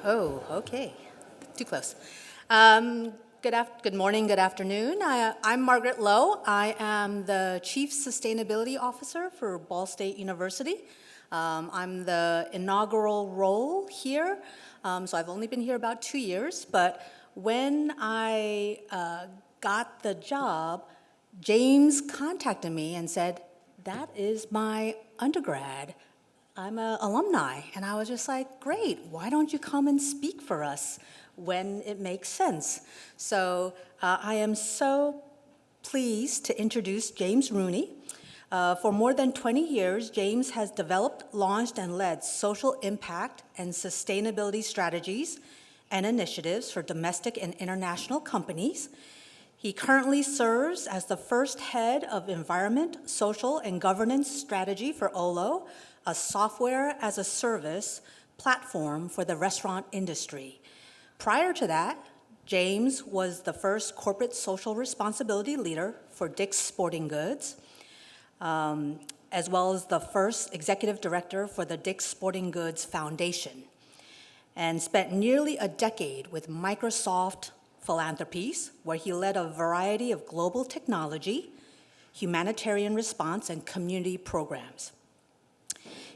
Oh, okay. Too close. Good morning, good afternoon. I'm Margaret Lowe. I am the Chief Sustainability Officer for Ball State University. I'm the inaugural role here, so I've only been here about 2 years, but when I got the job, James contacted me and said, "That is my undergrad. I'm an alumni." And I was just like, "Great, why don't you come and speak for us when it makes sense?" So I am so pleased to introduce James Rooney. For more than 20 years, James has developed, launched, and led social impact and sustainability strategies and initiatives for domestic and international companies. He currently serves as the first head of environment, social, and governance strategy for Olo, a software-as-a-service platform for the restaurant industry. Prior to that, James was the first corporate social responsibility leader for Dick's Sporting Goods, as well as the first executive director for the Dick's Sporting Goods Foundation, and spent nearly a decade with Microsoft Philanthropies, where he led a variety of global technology, humanitarian response, and community programs.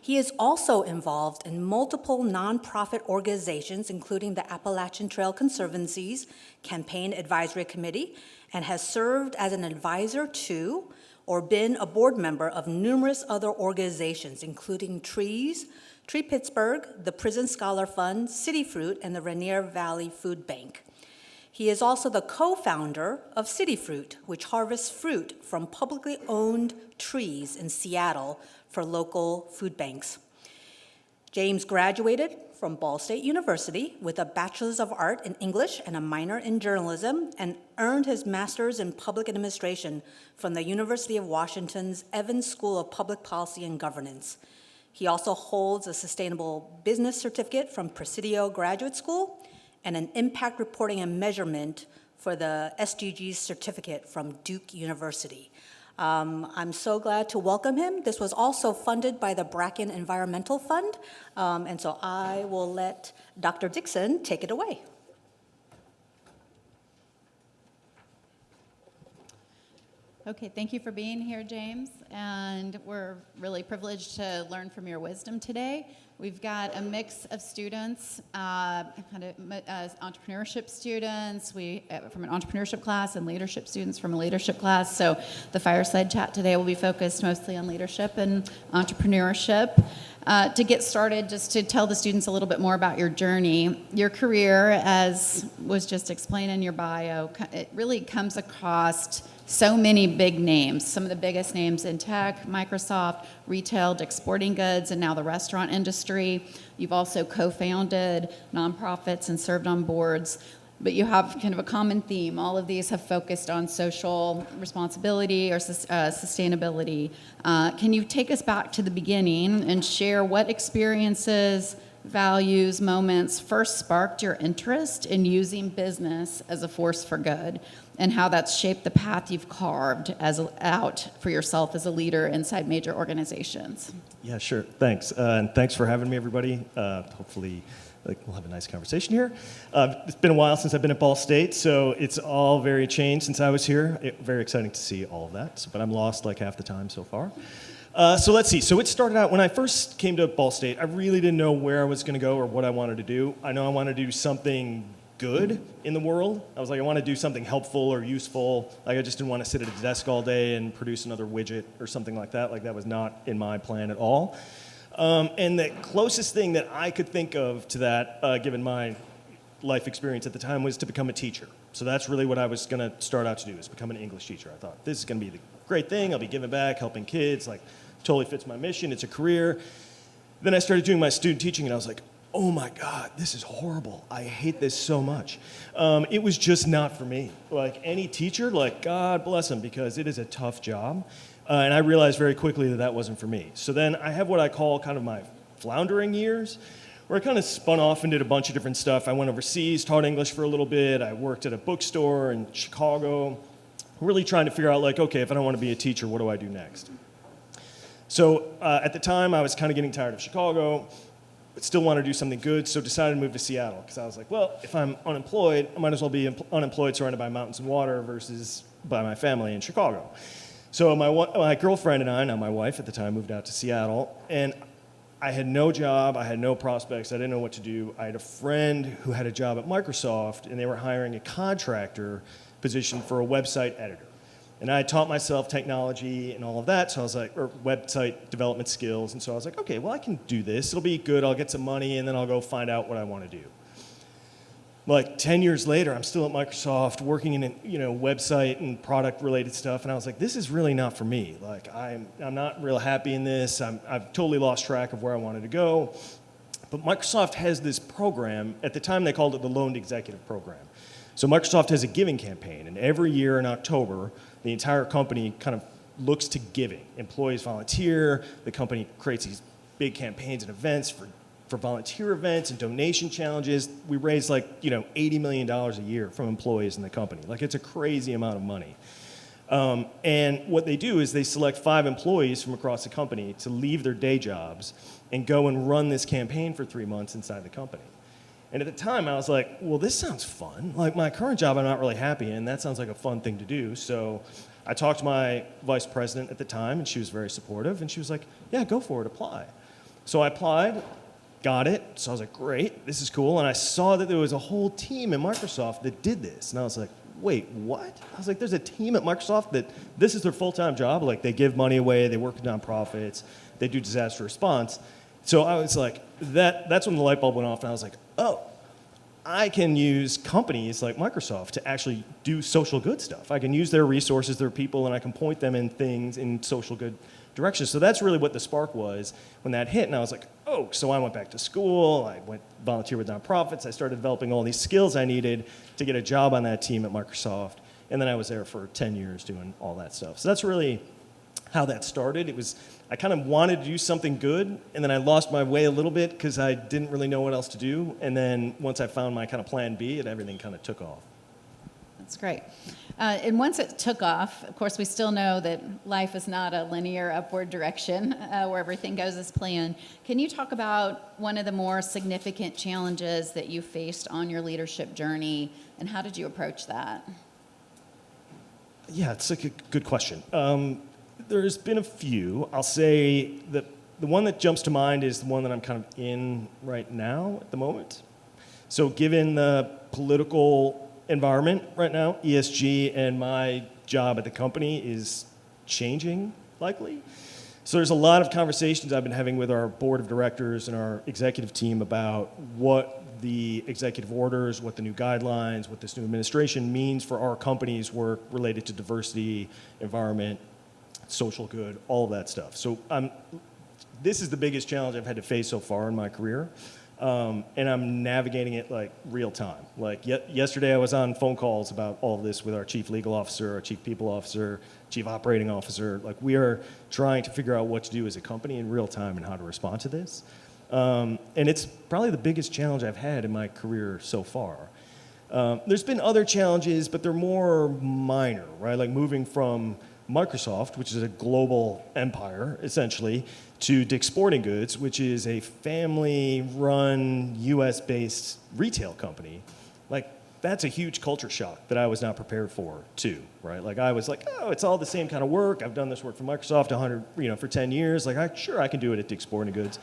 He is also involved in multiple nonprofit organizations, including the Appalachian Trail Conservancy's Campaign Advisory Committee, and has served as an advisor to or been a board member of numerous other organizations, including Tree Pittsburgh, the Prison Scholar Fund, City Fruit, and the Rainier Valley Food Bank. He is also the co-founder of City Fruit, which harvests fruit from publicly owned trees in Seattle for local food banks. James graduated from Ball State University with a Bachelors of Arts in English and a minor in journalism, and earned his master's in public administration from the University of Washington's Evans School of Public Policy and Governance. He also holds a Sustainable Business Certificate from Presidio Graduate School and an Impact Reporting and Measurement for the SDGs Certificate from Duke University. I'm so glad to welcome him. This was also funded by the Bracken Environmental Fund, and so I will let Dr. Dixon take it away. Okay, thank you for being here, James, and we're really privileged to learn from your wisdom today. We've got a mix of students, entrepreneurship students, from an entrepreneurship class, and leadership students from a leadership class. So the Fireside chat today will be focused mostly on leadership and entrepreneurship. To get started, just to tell the students a little bit more about your journey. Your career, as was just explained in your bio, it really comes across so many big names, some of the biggest names in tech, Microsoft, retail, Dick's Sporting Goods, and now the restaurant industry. You've also co-founded nonprofits and served on boards, but you have kind of a common theme. All of these have focused on social responsibility or sustainability. Can you take us back to the beginning and share what experiences, values, moments first sparked your interest in using business as a force for good, and how that's shaped the path you've carved out for yourself as a leader inside major organizations? Yeah, sure. Thanks. And thanks for having me, everybody. Hopefully we'll have a nice conversation here. It's been a while since I've been at Ball State, so it's all very changed since I was here. Very exciting to see all of that, but I'm lost like half the time so far. So let's see. So it started out, when I first came to Ball State, I really didn't know where I was going to go or what I wanted to do. I know I wanted to do something good in the world. I was like, I want to do something helpful or useful. Like, I just didn't want to sit at a desk all day and produce another widget or something like that. Like, that was not in my plan at all. And the closest thing that I could think of to that, given my life experience at the time, was to become a teacher. So that's really what I was going to start out to do, is become an English teacher. I thought, this is going to be the great thing. I'll be giving back, helping kids. Like, totally fits my mission. It's a career. Then I started doing my student teaching, and I was like, oh my God, this is horrible. I hate this so much. It was just not for me. Like, any teacher, like, God bless them, because it is a tough job. And I realized very quickly that that wasn't for me. So then I have what I call kind of my floundering years, where I kind of spun off and did a bunch of different stuff. I went overseas, taught English for a little bit. I worked at a bookstore in Chicago, really trying to figure out, like, okay, if I don't want to be a teacher, what do I do next? So at the time, I was kind of getting tired of Chicago. but still want to do something good, so decided to move to Seattle because I was like, well, if I'm unemployed, I might as well be unemployed surrounded by mountains and water versus by my family in Chicago. So my girlfriend and I, now my wife at the time, moved out to Seattle, and I had no job, I had no prospects, I didn't know what to do. I had a friend who had a job at Microsoft, and they were hiring a contractor position for a website editor. And I taught myself technology and all of that, so I was like, or website development skills, and so I was like, okay, well, I can do this. It'll be good. I'll get some money, and then I'll go find out what I want to do. Like 10 years later, I'm still at Microsoft working in website and product-related stuff, and I was like, this is really not for me. Like, I'm not real happy in this. I've totally lost track of where I wanted to go. But Microsoft has this program. At the time, they called it the Loaned Executive Program. So Microsoft has a giving campaign, and every year in October, the entire company kind of looks to giving. Employees volunteer. The company creates these big campaigns and events for volunteer events and donation challenges. We raise $80 million a year from employees in the company. Like, it's a crazy amount of money. And what they do is they select 5 employees from across the company to leave their day jobs and go and run this campaign for 3 months inside the company. And at the time, I was like, well, this sounds fun. Like, my current job I'm not really happy in. That sounds like a fun thing to do. So I talked to my vice president at the time, and she was very supportive. And she was like, yeah, go for it, apply. So I applied, got it. So I was like, great, this is cool. And I saw that there was a whole team in Microsoft that did this. And I was like, wait, what? I was like, there's a team at Microsoft that this is their full-time job. Like, they give money away, they work with nonprofits, they do disaster response. So I was like, that's when the light bulb went off, and I was like, oh, I can use companies like Microsoft to actually do social good stuff. I can use their resources, their people, and I can point them in things in social good directions. So that's really what the spark was when that hit, and I was like, oh, so I went back to school, I went volunteer with nonprofits, I started developing all these skills I needed to get a job on that team at Microsoft, and then I was there for 10 years doing all that stuff. So that's really how that started. I kind of wanted to do something good, and then I lost my way a little bit because I didn't really know what else to do. And then once I found my kind of plan B, everything kind of took off. That's great. And once it took off, of course, we still know that life is not a linear upward direction where everything goes as planned. Can you talk about one of the more significant challenges that you faced on your leadership journey, and how did you approach that? Yeah, it's a good question. There's been a few. I'll say that the one that jumps to mind is the one that I'm kind of in right now at the moment. So given the political environment right now, ESG and my job at the company is changing likely. So there's a lot of conversations I've been having with our board of directors and our executive team about what the executive orders, what the new guidelines, what this new administration means for our company's work related to diversity, environment, social good, all of that stuff. So this is the biggest challenge I've had to face so far in my career, and I'm navigating it like real time. Like yesterday I was on phone calls about all of this with our chief legal officer, our chief people officer, chief operating officer. Like, we are trying to figure out what to do as a company in real time and how to respond to this. And it's probably the biggest challenge I've had in my career so far. There's been other challenges, but they're more minor, right? Like moving from Microsoft, which is a global empire, essentially, to Dick's Sporting Goods, which is a family-run, US-based retail company. Like, that's a huge culture shock that I was not prepared for, too, right? Like, I was like, oh, it's all the same kind of work. I've done this work for Microsoft for 10 years. Like, I can do it at Dick's Sporting Goods.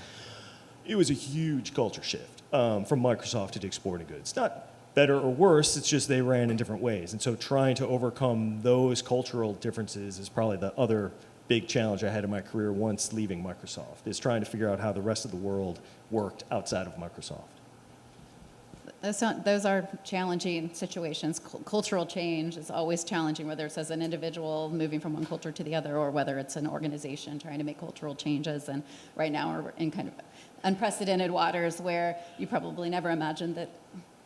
It was a huge culture shift from Microsoft to Dick's Sporting Goods. Not better or worse, it's just they ran in different ways. And so trying to overcome those cultural differences is probably the other big challenge I had in my career once leaving Microsoft, is trying to figure out how the rest of the world worked outside of Microsoft. Those are challenging situations. Cultural change is always challenging, whether it's as an individual moving from one culture to the other, or whether it's an organization trying to make cultural changes. And right now we're in kind of unprecedented waters where you probably never imagined that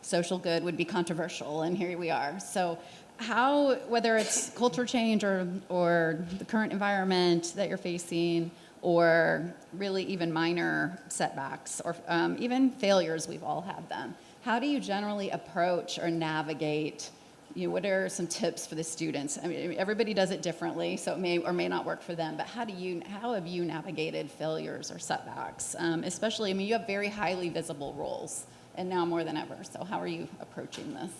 social good would be controversial, and here we are. So how, whether it's culture change or the current environment that you're facing, or really even minor setbacks or even failures, we've all had them. How do you generally approach or navigate what are some tips for the students? I mean, everybody does it differently, so it may or may not work for them, but how have you navigated failures or setbacks? Especially, I mean, you have very highly visible roles, and now more than ever, so how are you approaching this?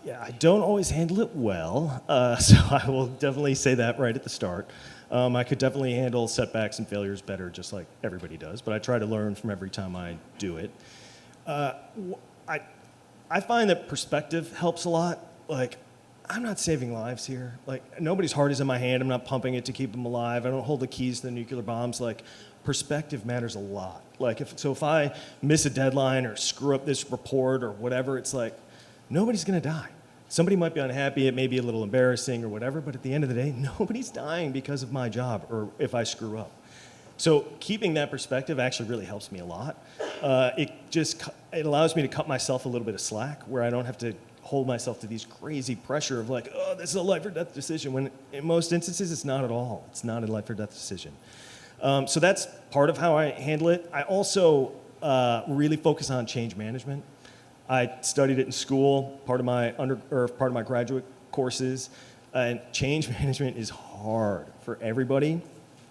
Yeah, I don't always handle it well, so I will definitely say that right at the start. I could definitely handle setbacks and failures better, just like everybody does, but I try to learn from every time I do it. I find that perspective helps a lot. Like, I'm not saving lives here. Like, nobody's heart is in my hand. I'm not pumping it to keep them alive. I don't hold the keys to the nuclear bombs. Like, perspective matters a lot. Like, if I miss a deadline or screw up this report or whatever, it's like, nobody's gonna die. Somebody might be unhappy, it may be a little embarrassing or whatever, but at the end of the day, nobody's dying because of my job or if I screw up. So keeping that perspective actually really helps me a lot. It allows me to cut myself a little bit of slack where I don't have to hold myself to these crazy pressure of like, oh, this is a life or death decision, when in most instances it's not at all. It's not a life or death decision. So that's part of how I handle it. I also really focus on change management. I studied it in school, part of my graduate courses, and change management is hard for everybody.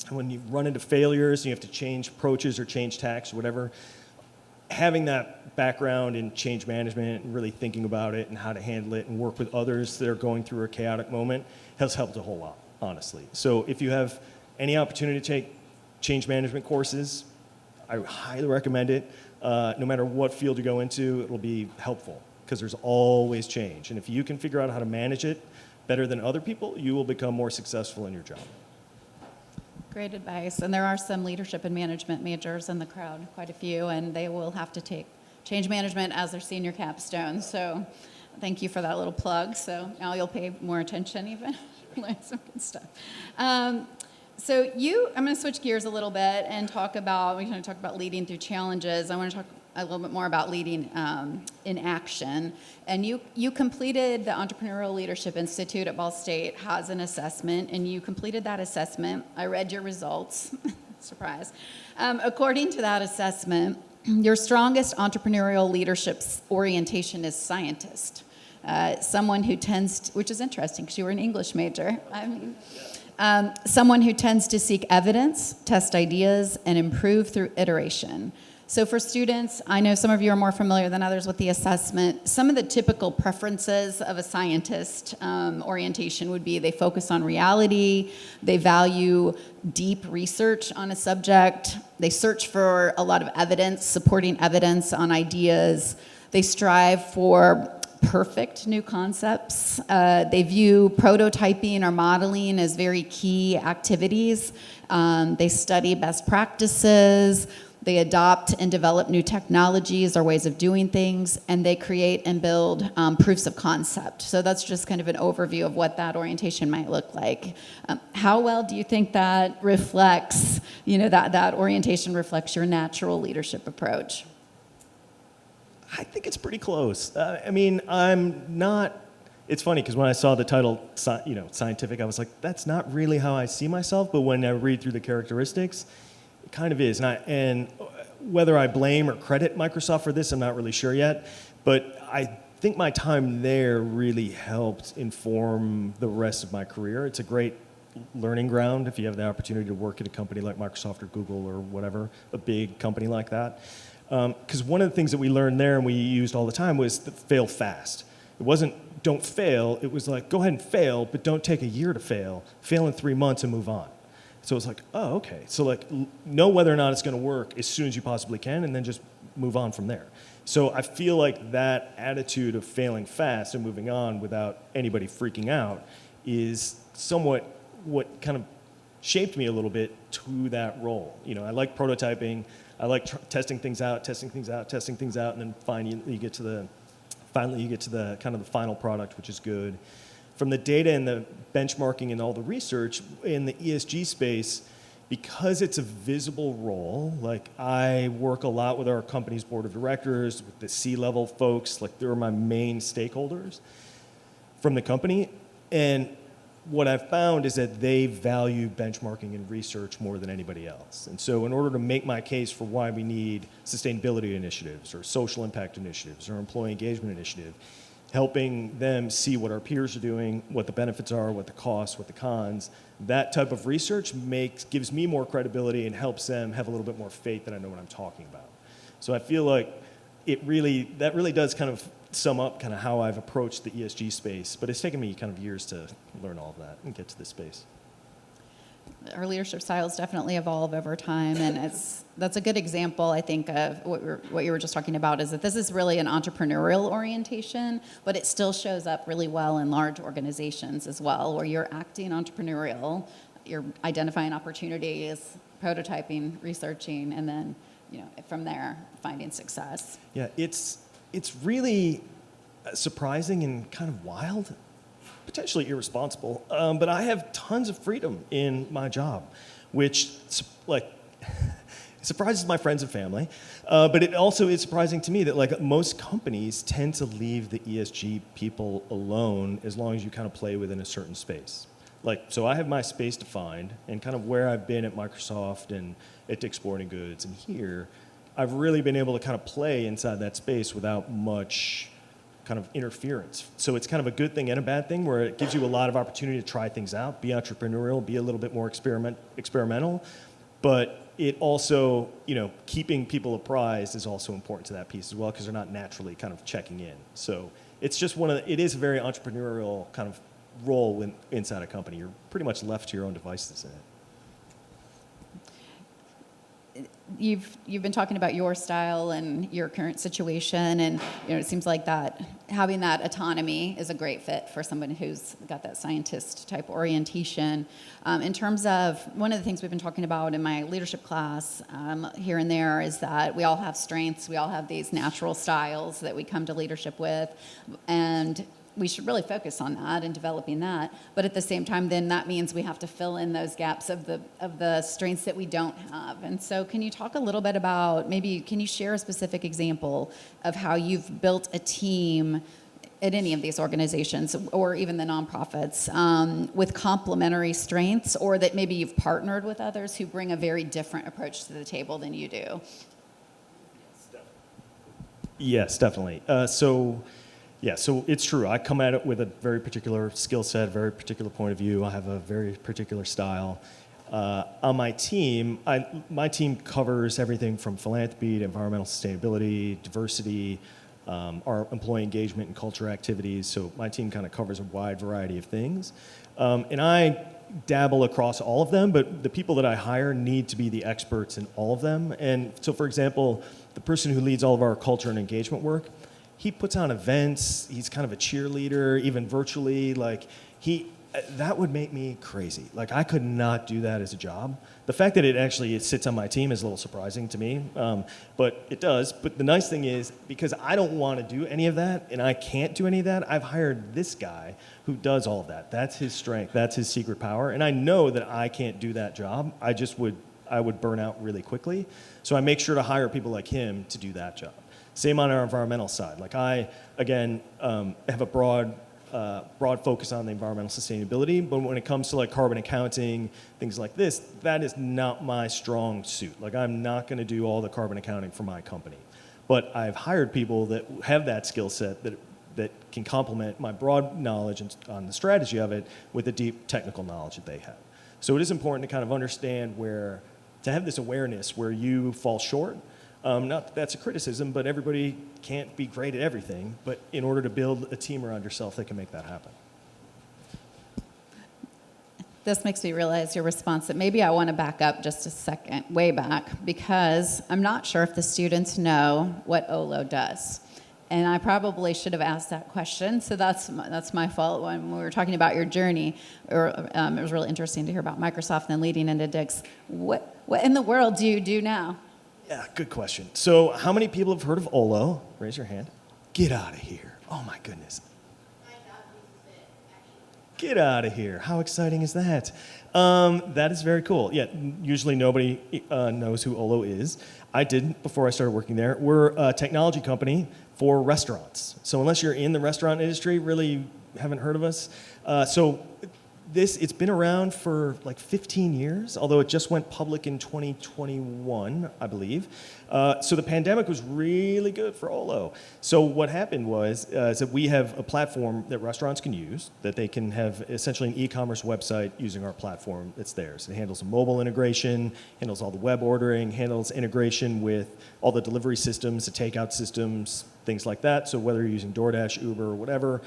And when you run into failures, and you have to change approaches or change tacks or whatever, having that background in change management and really thinking about it and how to handle it and work with others that are going through a chaotic moment has helped a whole lot, honestly. So if you have any opportunity to take change management courses, I highly recommend it. No matter what field you go into, it will be helpful because there's always change. And if you can figure out how to manage it better than other people, you will become more successful in your job. Great advice. And there are some leadership and management majors in the crowd, quite a few, and they will have to take change management as their senior capstone. So thank you for that little plug. So now you'll pay more attention even. Learn some good stuff. I'm going to switch gears a little bit and we're going to talk about leading through challenges. I want to talk a little bit more about leading in action. And you completed the Entrepreneurial Leadership Institute at Ball State has an assessment, and you completed that assessment. I read your results. Surprise. According to that assessment, your strongest entrepreneurial leadership orientation is scientist. Someone who which is interesting because you were an English major. Someone who tends to seek evidence, test ideas, and improve through iteration. So for students, I know some of you are more familiar than others with the assessment. Some of the typical preferences of a scientist orientation would be they focus on reality, they value deep research on a subject, they search for a lot of evidence, supporting evidence on ideas, they strive for perfect new concepts. They view prototyping or modeling as very key activities. They study best practices. They adopt and develop new technologies or ways of doing things, and they create and build proofs of concept. So that's just kind of an overview of what that orientation might look like. How well do you think that reflects, that orientation reflects your natural leadership approach? I think it's pretty close. It's funny because when I saw the title, scientific, I was like, that's not really how I see myself. But when I read through the characteristics, it kind of is. And whether I blame or credit Microsoft for this, I'm not really sure yet. But I think my time there really helped inform the rest of my career. It's a great learning ground if you have the opportunity to work at a company like Microsoft or Google or whatever, a big company like that. Because one of the things that we learned there and we used all the time was fail fast. It wasn't don't fail, it was like go ahead and fail, but don't take a year to fail. Fail in 3 months and move on. So it's like, oh, okay. So like know whether or not it's going to work as soon as you possibly can and then just move on from there. So I feel like that attitude of failing fast and moving on without anybody freaking out is somewhat what kind of shaped me a little bit to that role. I like prototyping. I like testing things out, and then finally you get to the kind of the final product, which is good. From the data and the benchmarking and all the research in the ESG space, because it's a visible role, like I work a lot with our company's board of directors, with the C-level folks, like they're my main stakeholders from the company. And what I've found is that they value benchmarking and research more than anybody else. And so in order to make my case for why we need sustainability initiatives or social impact initiatives or employee engagement initiative, helping them see what our peers are doing, what the benefits are, what the costs, what the cons. That type of research gives me more credibility and helps them have a little bit more faith that I know what I'm talking about. So I feel like that really does kind of sum up kind of how I've approached the ESG space, but it's taken me kind of years to learn all of that and get to this space. Our leadership styles definitely evolve over time, and that's a good example, I think, of what you were just talking about, is that this is really an entrepreneurial orientation, but it still shows up really well in large organizations as well, where you're acting entrepreneurial, you're identifying opportunities, prototyping, researching, and then, from there, finding success. Yeah, it's really surprising and kind of wild, potentially irresponsible, but I have tons of freedom in my job, which surprises my friends and family, but it also is surprising to me that most companies tend to leave the ESG people alone as long as you kind of play within a certain space. So I have my space defined, and kind of where I've been at Microsoft and at Dick's Sporting Goods and here, I've really been able to kind of play inside that space without much kind of interference. So it's kind of a good thing and a bad thing, where it gives you a lot of opportunity to try things out, be entrepreneurial, be a little bit more experimental, but it also, keeping people apprised is also important to that piece as well, because they're not naturally kind of checking in. So it's just it is a very entrepreneurial kind of role inside a company. You're pretty much left to your own devices in it. You've been talking about your style and your current situation, and it seems like that having that autonomy is a great fit for someone who's got that scientist type orientation. In terms of one of the things we've been talking about in my leadership class here and there is that we all have strengths, we all have these natural styles that we come to leadership with, and we should really focus on that and developing that. But at the same time, then that means we have to fill in those gaps of the strengths that we don't have. And so can you talk a little bit about, can you share a specific example of how you've built a team at any of these organizations or even the nonprofits with complementary strengths, or that maybe you've partnered with others who bring a very different approach to the table than you do? Yes, definitely. So it's true. I come at it with a very particular skill set, very particular point of view. I have a very particular style. On my team covers everything from philanthropy to environmental sustainability, diversity, our employee engagement and culture activities. So my team kind of covers a wide variety of things. And I dabble across all of them, but the people that I hire need to be the experts in all of them. And so, for example, the person who leads all of our culture and engagement work, he puts on events, he's kind of a cheerleader, even virtually, that would make me crazy. I could not do that as a job. The fact that it sits on my team is a little surprising to me, but it does. But the nice thing is, because I don't want to do any of that, and I can't do any of that, I've hired this guy who does all of that. That's his strength, that's his secret power, and I know that I can't do that job. I would burn out really quickly, so I make sure to hire people like him to do that job. Same on our environmental side. I, again, have a broad focus on the environmental sustainability, but when it comes to carbon accounting, things like this, that is not my strong suit. I'm not going to do all the carbon accounting for my company. But I've hired people that have that skill set that can complement my broad knowledge on the strategy of it with the deep technical knowledge that they have. So it is important to kind of understand to have this awareness where you fall short. Not that that's a criticism, but everybody can't be great at everything. But in order to build a team around yourself, they can make that happen. This makes me realize your response that maybe I want to back up just a second, way back, because I'm not sure if the students know what OLO does. And I probably should have asked that question, so that's my fault. When we were talking about your journey, it was really interesting to hear about Microsoft and then leading into Dick's. What in the world do you do now? Yeah, good question. So how many people have heard of OLO? Raise your hand. Get out of here. Oh, my goodness. Get out of here. How exciting is that? That is very cool. Yeah, usually nobody knows who OLO is. I didn't before I started working there. We're a technology company for restaurants. So unless you're in the restaurant industry, really haven't heard of us. So It's been around for like 15 years, although it just went public in 2021, I believe. So the pandemic was really good for Olo. So what happened was is that we have a platform that restaurants can use, that they can have essentially an e-commerce website using our platform that's theirs. It handles a mobile integration, handles all the web ordering, handles integration with all the delivery systems, the takeout systems, things like that. So whether you're using DoorDash, Uber, or whatever,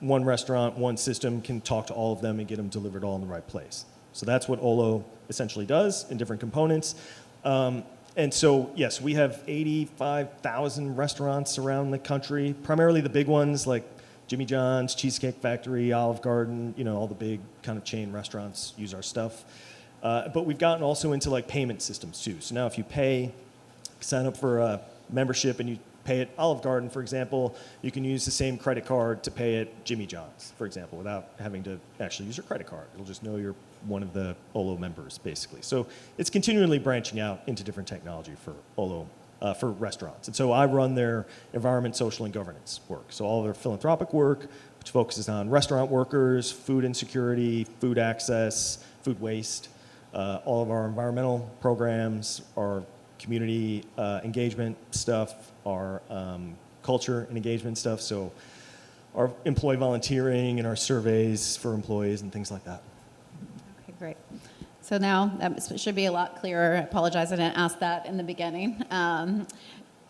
one restaurant, one system can talk to all of them and get them delivered all in the right place. So that's what Olo essentially does in different components. And so, yes, we have 85,000 restaurants around the country, primarily the big ones like Jimmy John's, Cheesecake Factory, Olive Garden, all the big kind of chain restaurants use our stuff. But we've gotten also into like payment systems too. So now if you sign up for a membership and you pay at Olive Garden, for example, you can use the same credit card to pay at Jimmy John's, for example, without having to actually use your credit card. It'll just know you're one of the Olo members, basically. So it's continually branching out into different technology for Olo, for restaurants. And so I run their environment, social, and governance work. So all their philanthropic work, which focuses on restaurant workers, food insecurity, food access, food waste, all of our environmental programs, our community engagement stuff, our culture and engagement stuff, so our employee volunteering and our surveys for employees and things like that. Okay, great. So now that should be a lot clearer. I apologize, I didn't ask that in the beginning.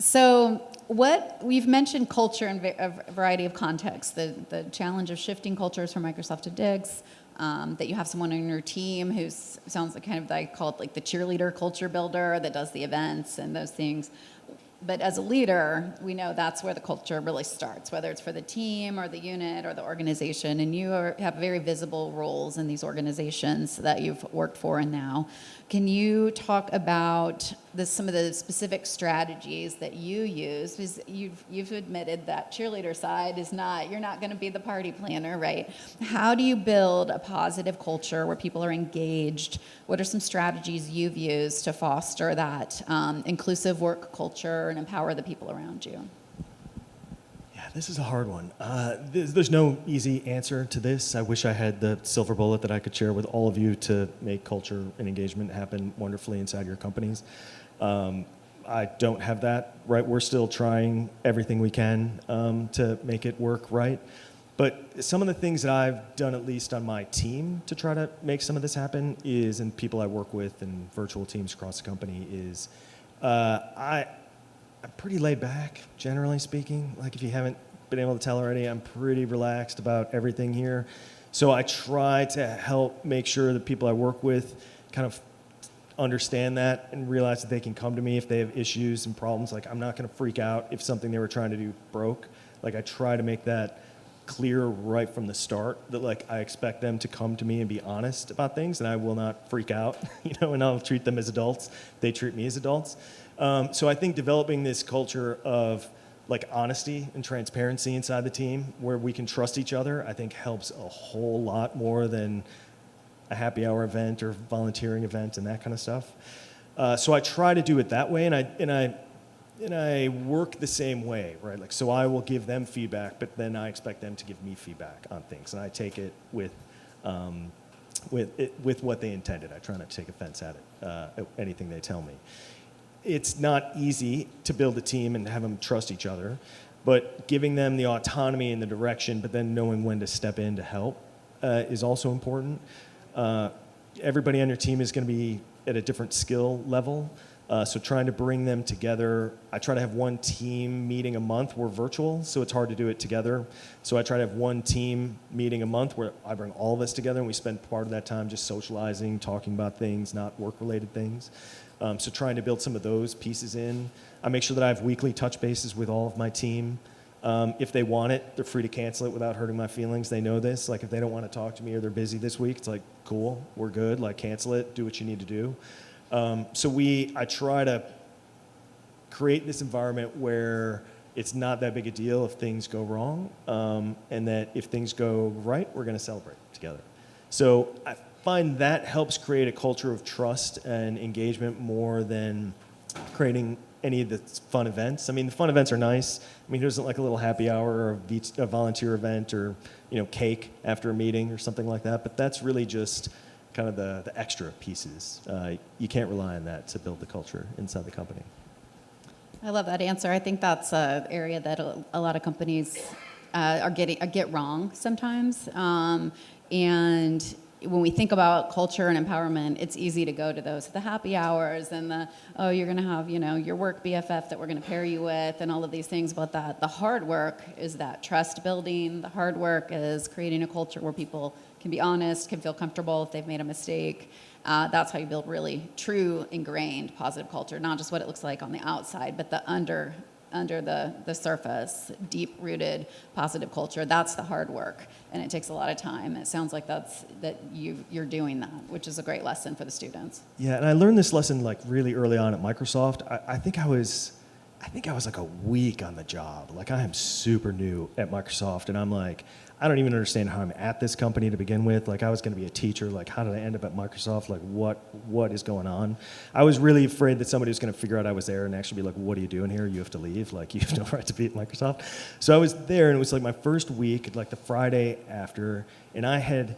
So we've mentioned culture in a variety of contexts, the challenge of shifting cultures from Microsoft to Diggs, that you have someone on your team who sounds like kind of, I call it like the cheerleader culture builder that does the events and those things. But as a leader, we know that's where the culture really starts, whether it's for the team or the unit or the organization. And you have very visible roles in these organizations that you've worked for and now. Can you talk about some of the specific strategies that you use? Because you've admitted that cheerleader side is you're not going to be the party planner, right? How do you build a positive culture where people are engaged? What are some strategies you've used to foster that inclusive work culture and empower the people around you? Yeah, this is a hard one. There's no easy answer to this. I wish I had the silver bullet that I could share with all of you to make culture and engagement happen wonderfully inside your companies. I don't have that, right? We're still trying everything we can to make it work right. But some of the things that I've done, at least on my team, to try to make some of this happen and people I work with and virtual teams across the company is I'm pretty laid back, generally speaking. Like if you haven't been able to tell already, I'm pretty relaxed about everything here. So I try to help make sure that people I work with kind of understand that and realize that they can come to me if they have issues and problems. Like I'm not going to freak out if something they were trying to do broke. Like I try to make that clear right from the start that like I expect them to come to me and be honest about things, and I will not freak out, and I'll treat them as adults. They treat me as adults. So I think developing this culture of like honesty and transparency inside the team where we can trust each other, I think helps a whole lot more than a happy hour event or volunteering event and that kind of stuff. So I try to do it that way, and I work the same way, right? Like, so I will give them feedback, but then I expect them to give me feedback on things, and I take it with what they intended. I try not to take offense at anything they tell me. It's not easy to build a team and have them trust each other, but giving them the autonomy and the direction, but then knowing when to step in to help is also important. Everybody on your team is going to be at a different skill level. So trying to bring them together, I try to have one team meeting a month. We're virtual, so it's hard to do it together. So I try to have one team meeting a month where I bring all of us together and we spend part of that time just socializing, talking about things, not work-related things. So trying to build some of those pieces in. I make sure that I have weekly touch bases with all of my team. If they want it, they're free to cancel it without hurting my feelings. They know this. Like if they don't want to talk to me or they're busy this week, it's like, cool, we're good. Like cancel it, do what you need to do. I try to create this environment where it's not that big a deal if things go wrong, and that if things go right, we're going to celebrate together. So I find that helps create a culture of trust and engagement more than creating any of the fun events. I mean, the fun events are nice. I mean, who doesn't like a little happy hour or a volunteer event or, cake after a meeting or something like that? But that's really just kind of the extra pieces. You can't rely on that to build the culture inside the company. I love that answer. I think that's an area that a lot of companies get wrong sometimes. And when we think about culture and empowerment, it's easy to go to the happy hours and you're going to have, your work BFF that we're going to pair you with and all of these things. But the hard work is that trust building. The hard work is creating a culture where people can be honest, can feel comfortable if they've made a mistake. That's how you build really true, ingrained, positive culture, not just what it looks like on the outside, but the under the surface, deep-rooted, positive culture. That's the hard work, and it takes a lot of time. It sounds like you're doing that, which is a great lesson for the students. Yeah, and I learned this lesson like really early on at Microsoft. I think I was like a week on the job. Like I am super new at Microsoft, and I'm like, I don't even understand how I'm at this company to begin with. Like I was going to be a teacher. Like how did I end up at Microsoft? Like what is going on? I was really afraid that somebody was going to figure out I was there and actually be like, what are you doing here? You have to leave. Like you have no right to be at Microsoft. So I was there, and it was like my first week, like the Friday after, and I had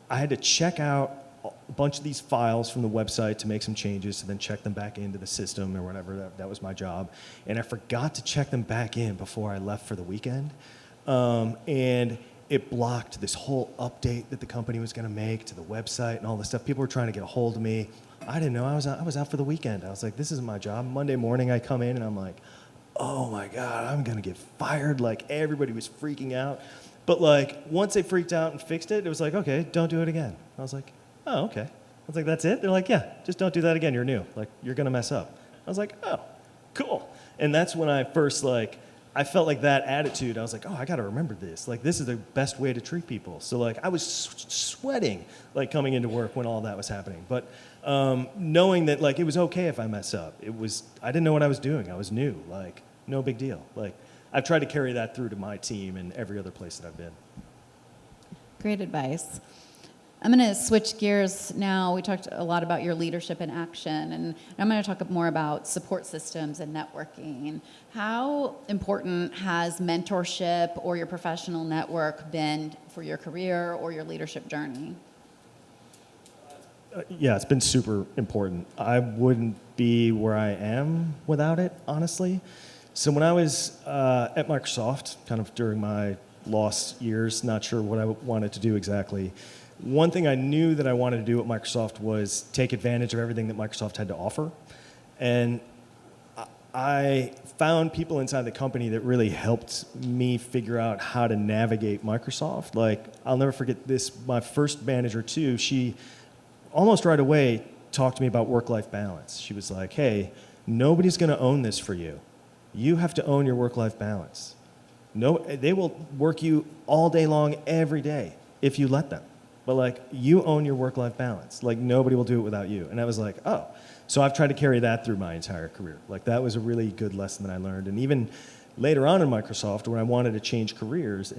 to check out a bunch of these files from the website to make some changes, and then check them back into the system or whatever. That was my job. And I forgot to check them back in before I left for the weekend. And it blocked this whole update that the company was going to make to the website and all this stuff. People were trying to get a hold of me. I didn't know I was out for the weekend. I was like, this isn't my job. Monday morning I come in and I'm like, oh my God, I'm going to get fired. Like everybody was freaking out. But like once they freaked out and fixed it, it was like, okay, don't do it again. I was like, oh, okay. I was like, that's it? They're like, yeah, just don't do that again. You're new. Like you're going to mess up. I was like, oh, cool. And that's when I first I felt like that attitude. I was like, oh, I got to remember this. Like, this is the best way to treat people. So, like, I was sweating, like, coming into work when all that was happening. But knowing that, like, it was okay if I mess up. I didn't know what I was doing. I was new. Like, no big deal. Like, I've tried to carry that through to my team and every other place that I've been. Great advice. I'm going to switch gears now. We talked a lot about your leadership in action, and I'm going to talk more about support systems and networking. How important has mentorship or your professional network been for your career or your leadership journey? Yeah, it's been super important. I wouldn't be where I am without it, honestly. So when I was at Microsoft, kind of during my lost years, not sure what I wanted to do exactly, one thing I knew that I wanted to do at Microsoft was take advantage of everything that Microsoft had to offer. And I found people inside the company that really helped me figure out how to navigate Microsoft. Like, I'll never forget this, my first manager too, she almost right away talked to me about work-life balance. She was like, hey, nobody's gonna own this for you. You have to own your work-life balance. No, they will work you all day long, every day, if you let them. But like, you own your work-life balance. Like, nobody will do it without you. And I was like, oh. So I've tried to carry that through my entire career. Like, that was a really good lesson that I learned. And even later on in Microsoft, when I wanted to change careers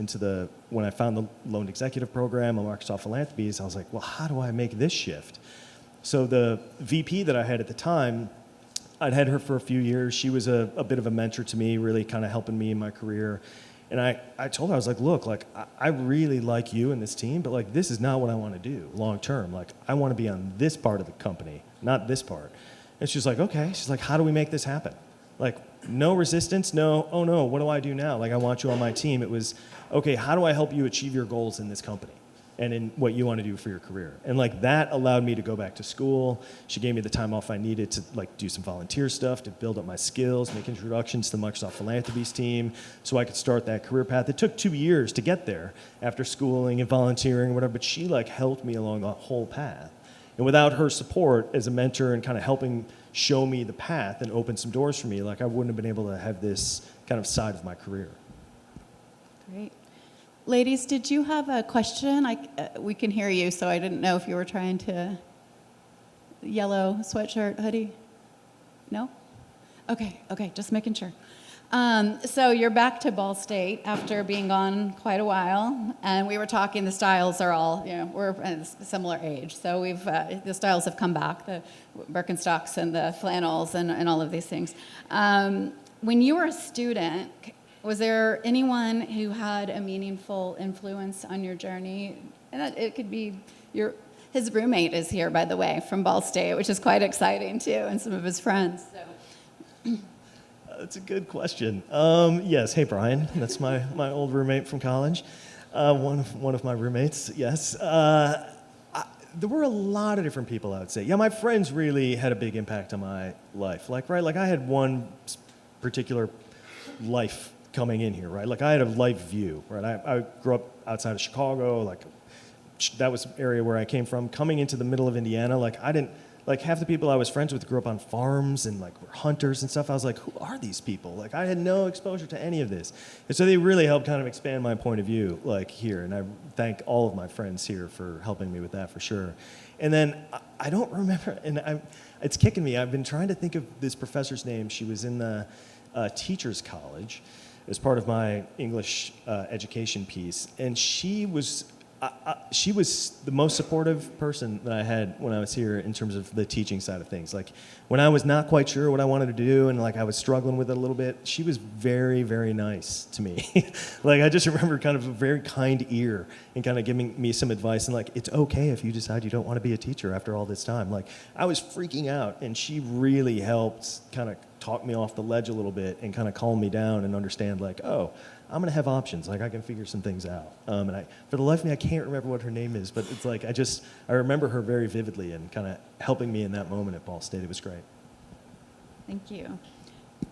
when I found the loan executive program on Microsoft Philanthropies, I was like, well, how do I make this shift? So the VP that I had at the time, I'd had her for a few years. She was a bit of a mentor to me, really kind of helping me in my career. And I told her, I was like, look, like, I really like you and this team, but like, this is not what I want to do long term. Like, I want to be on this part of the company, not this part. And she's like, okay. She's like, how do we make this happen? Like, no resistance, no, oh no, what do I do now? Like, I want you on my team. It was, okay, how do I help you achieve your goals in this company and in what you want to do for your career? And like, that allowed me to go back to school. She gave me the time off I needed to like do some volunteer stuff, to build up my skills, make introductions to the Microsoft Philanthropies team so I could start that career path. It took 2 years to get there after schooling and volunteering and whatever, but she like helped me along the whole path. And without her support as a mentor and kind of helping show me the path and open some doors for me, like, I wouldn't have been able to have this kind of side of my career. Great. Ladies, did you have a question? We can hear you, so I didn't know if you were trying to... Yellow sweatshirt, hoodie? No? Okay, just making sure. So you're back to Ball State after being gone quite a while, and we were talking. The styles are all, we're a similar age, so the styles have come back, the Birkenstocks and the flannels and all of these things. When you were a student, was there anyone who had a meaningful influence on your journey? And it could be his roommate is here, by the way, from Ball State, which is quite exciting too, and some of his friends. So. That's a good question. Yes, hey Brian, that's my old roommate from college. One of my roommates, yes. There were a lot of different people, I would say. Yeah, my friends really had a big impact on my life. Like I had one particular life coming in here, right? Like I had a life view, right? I grew up outside of Chicago, like that was the area where I came from. Coming into the middle of Indiana, like half the people I was friends with grew up on farms and like were hunters and stuff. I was like, who are these people? Like I had no exposure to any of this. And so they really helped kind of expand my point of view like here. And I thank all of my friends here for helping me with that for sure. And then I don't remember, and it's kicking me. I've been trying to think of this professor's name. She was in the teacher's college as part of my English education piece. And she was the most supportive person that I had when I was here in terms of the teaching side of things. Like when I was not quite sure what I wanted to do and like I was struggling with it a little bit, she was very, very nice to me. Like I just remember kind of a very kind ear and kind of giving me some advice and like, it's okay if you decide you don't want to be a teacher after all this time. Like I was freaking out and she really helped kind of talk me off the ledge a little bit and kind of calm me down and understand like, oh, I'm going to have options. Like I can figure some things out. And for the life of me, I can't remember what her name is, but it's like I remember her very vividly and kind of helping me in that moment at Ball State. It was great. Thank you.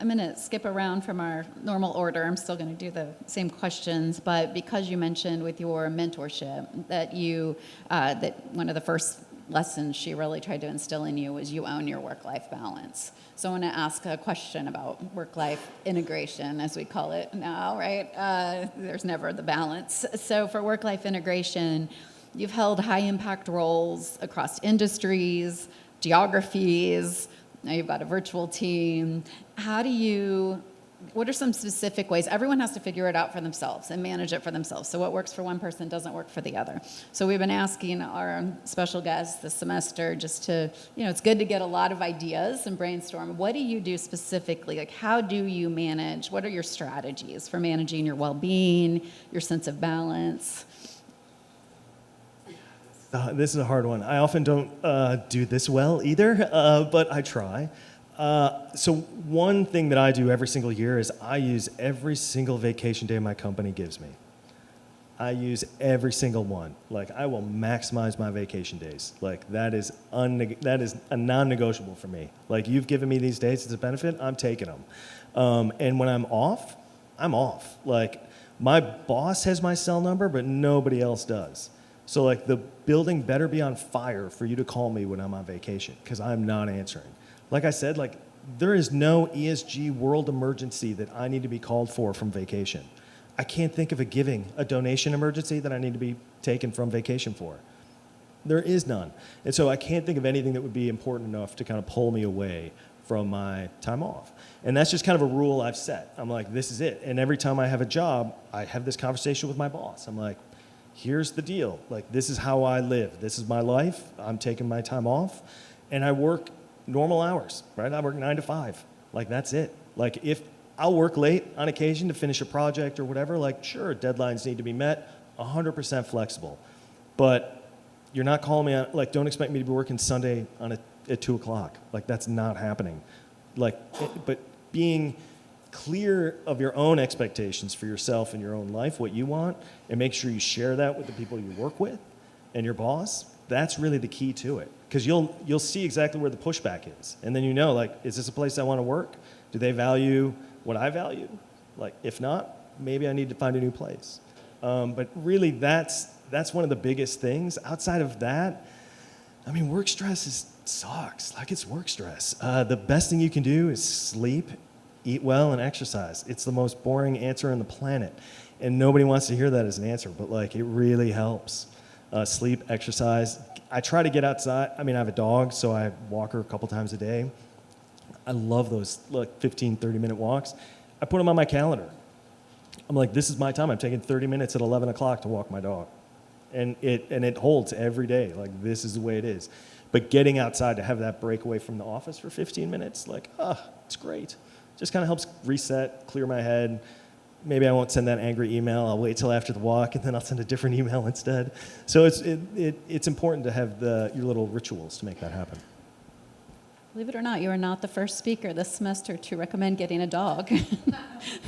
I'm going to skip around from our normal order. I'm still going to do the same questions, but because you mentioned with your mentorship that that one of the first lessons she really tried to instill in you was you own your work-life balance. So I want to ask a question about work-life integration, as we call it now, right? There's never the balance. So for work-life integration, you've held high-impact roles across industries, geographies. Now you've got a virtual team. What are some specific ways? Everyone has to figure it out for themselves and manage it for themselves. So what works for one person doesn't work for the other. So we've been asking our special guests this semester just to, it's good to get a lot of ideas and brainstorm. What do you do specifically? Like how do you manage? What are your strategies for managing your well-being, your sense of balance? This is a hard one. I often don't do this well either, but I try. So one thing that I do every single year is I use every single vacation day my company gives me. I use every single one. Like I will maximize my vacation days. Like that is a non-negotiable for me. Like you've given me these days as a benefit, I'm taking them. And when I'm off, I'm off. Like my boss has my cell number, but nobody else does. So like the building better be on fire for you to call me when I'm on vacation because I'm not answering. Like I said, like there is no ESG world emergency that I need to be called for from vacation. I can't think of a donation emergency that I need to be taken from vacation for. There is none. And so I can't think of anything that would be important enough to kind of pull me away from my time off. And that's just kind of a rule I've set. I'm like, this is it. And every time I have a job, I have this conversation with my boss. I'm like, here's the deal. Like, this is how I live. This is my life. I'm taking my time off. And I work normal hours, right? I work 9 to 5. Like, that's it. Like, if I'll work late on occasion to finish a project or whatever, like, sure, deadlines need to be met, 100% flexible. But you're not calling me out, like, don't expect me to be working Sunday at 2 o'clock. Like, that's not happening. Like, but being clear of your own expectations for yourself and your own life, what you want, and make sure you share that with the people you work with and your boss, that's really the key to it. Because you'll see exactly where the pushback is. And then you know, like, is this a place I want to work? Do they value what I value? Like, if not, maybe I need to find a new place. But really, that's one of the biggest things. Outside of that, I mean, work stress sucks. Like, it's work stress. The best thing you can do is sleep, eat well, and exercise. It's the most boring answer on the planet. And nobody wants to hear that as an answer, but, like, it really helps. Sleep, exercise. I try to get outside. I mean, I have a dog, so I walk her a couple times a day. I love those, like, 15, 30-minute walks. I put them on my calendar. I'm like, this is my time. I'm taking 30 minutes at 11 o'clock to walk my dog. And it holds every day. Like, this is the way it is. But getting outside to have that break away from the office for 15 minutes, like, it's great. Just kind of helps reset, clear my head. Maybe I won't send that angry email. I'll wait till after the walk, and then I'll send a different email instead. So it's important to have your little rituals to make that happen. Believe it or not, you are not the first speaker this semester to recommend getting a dog.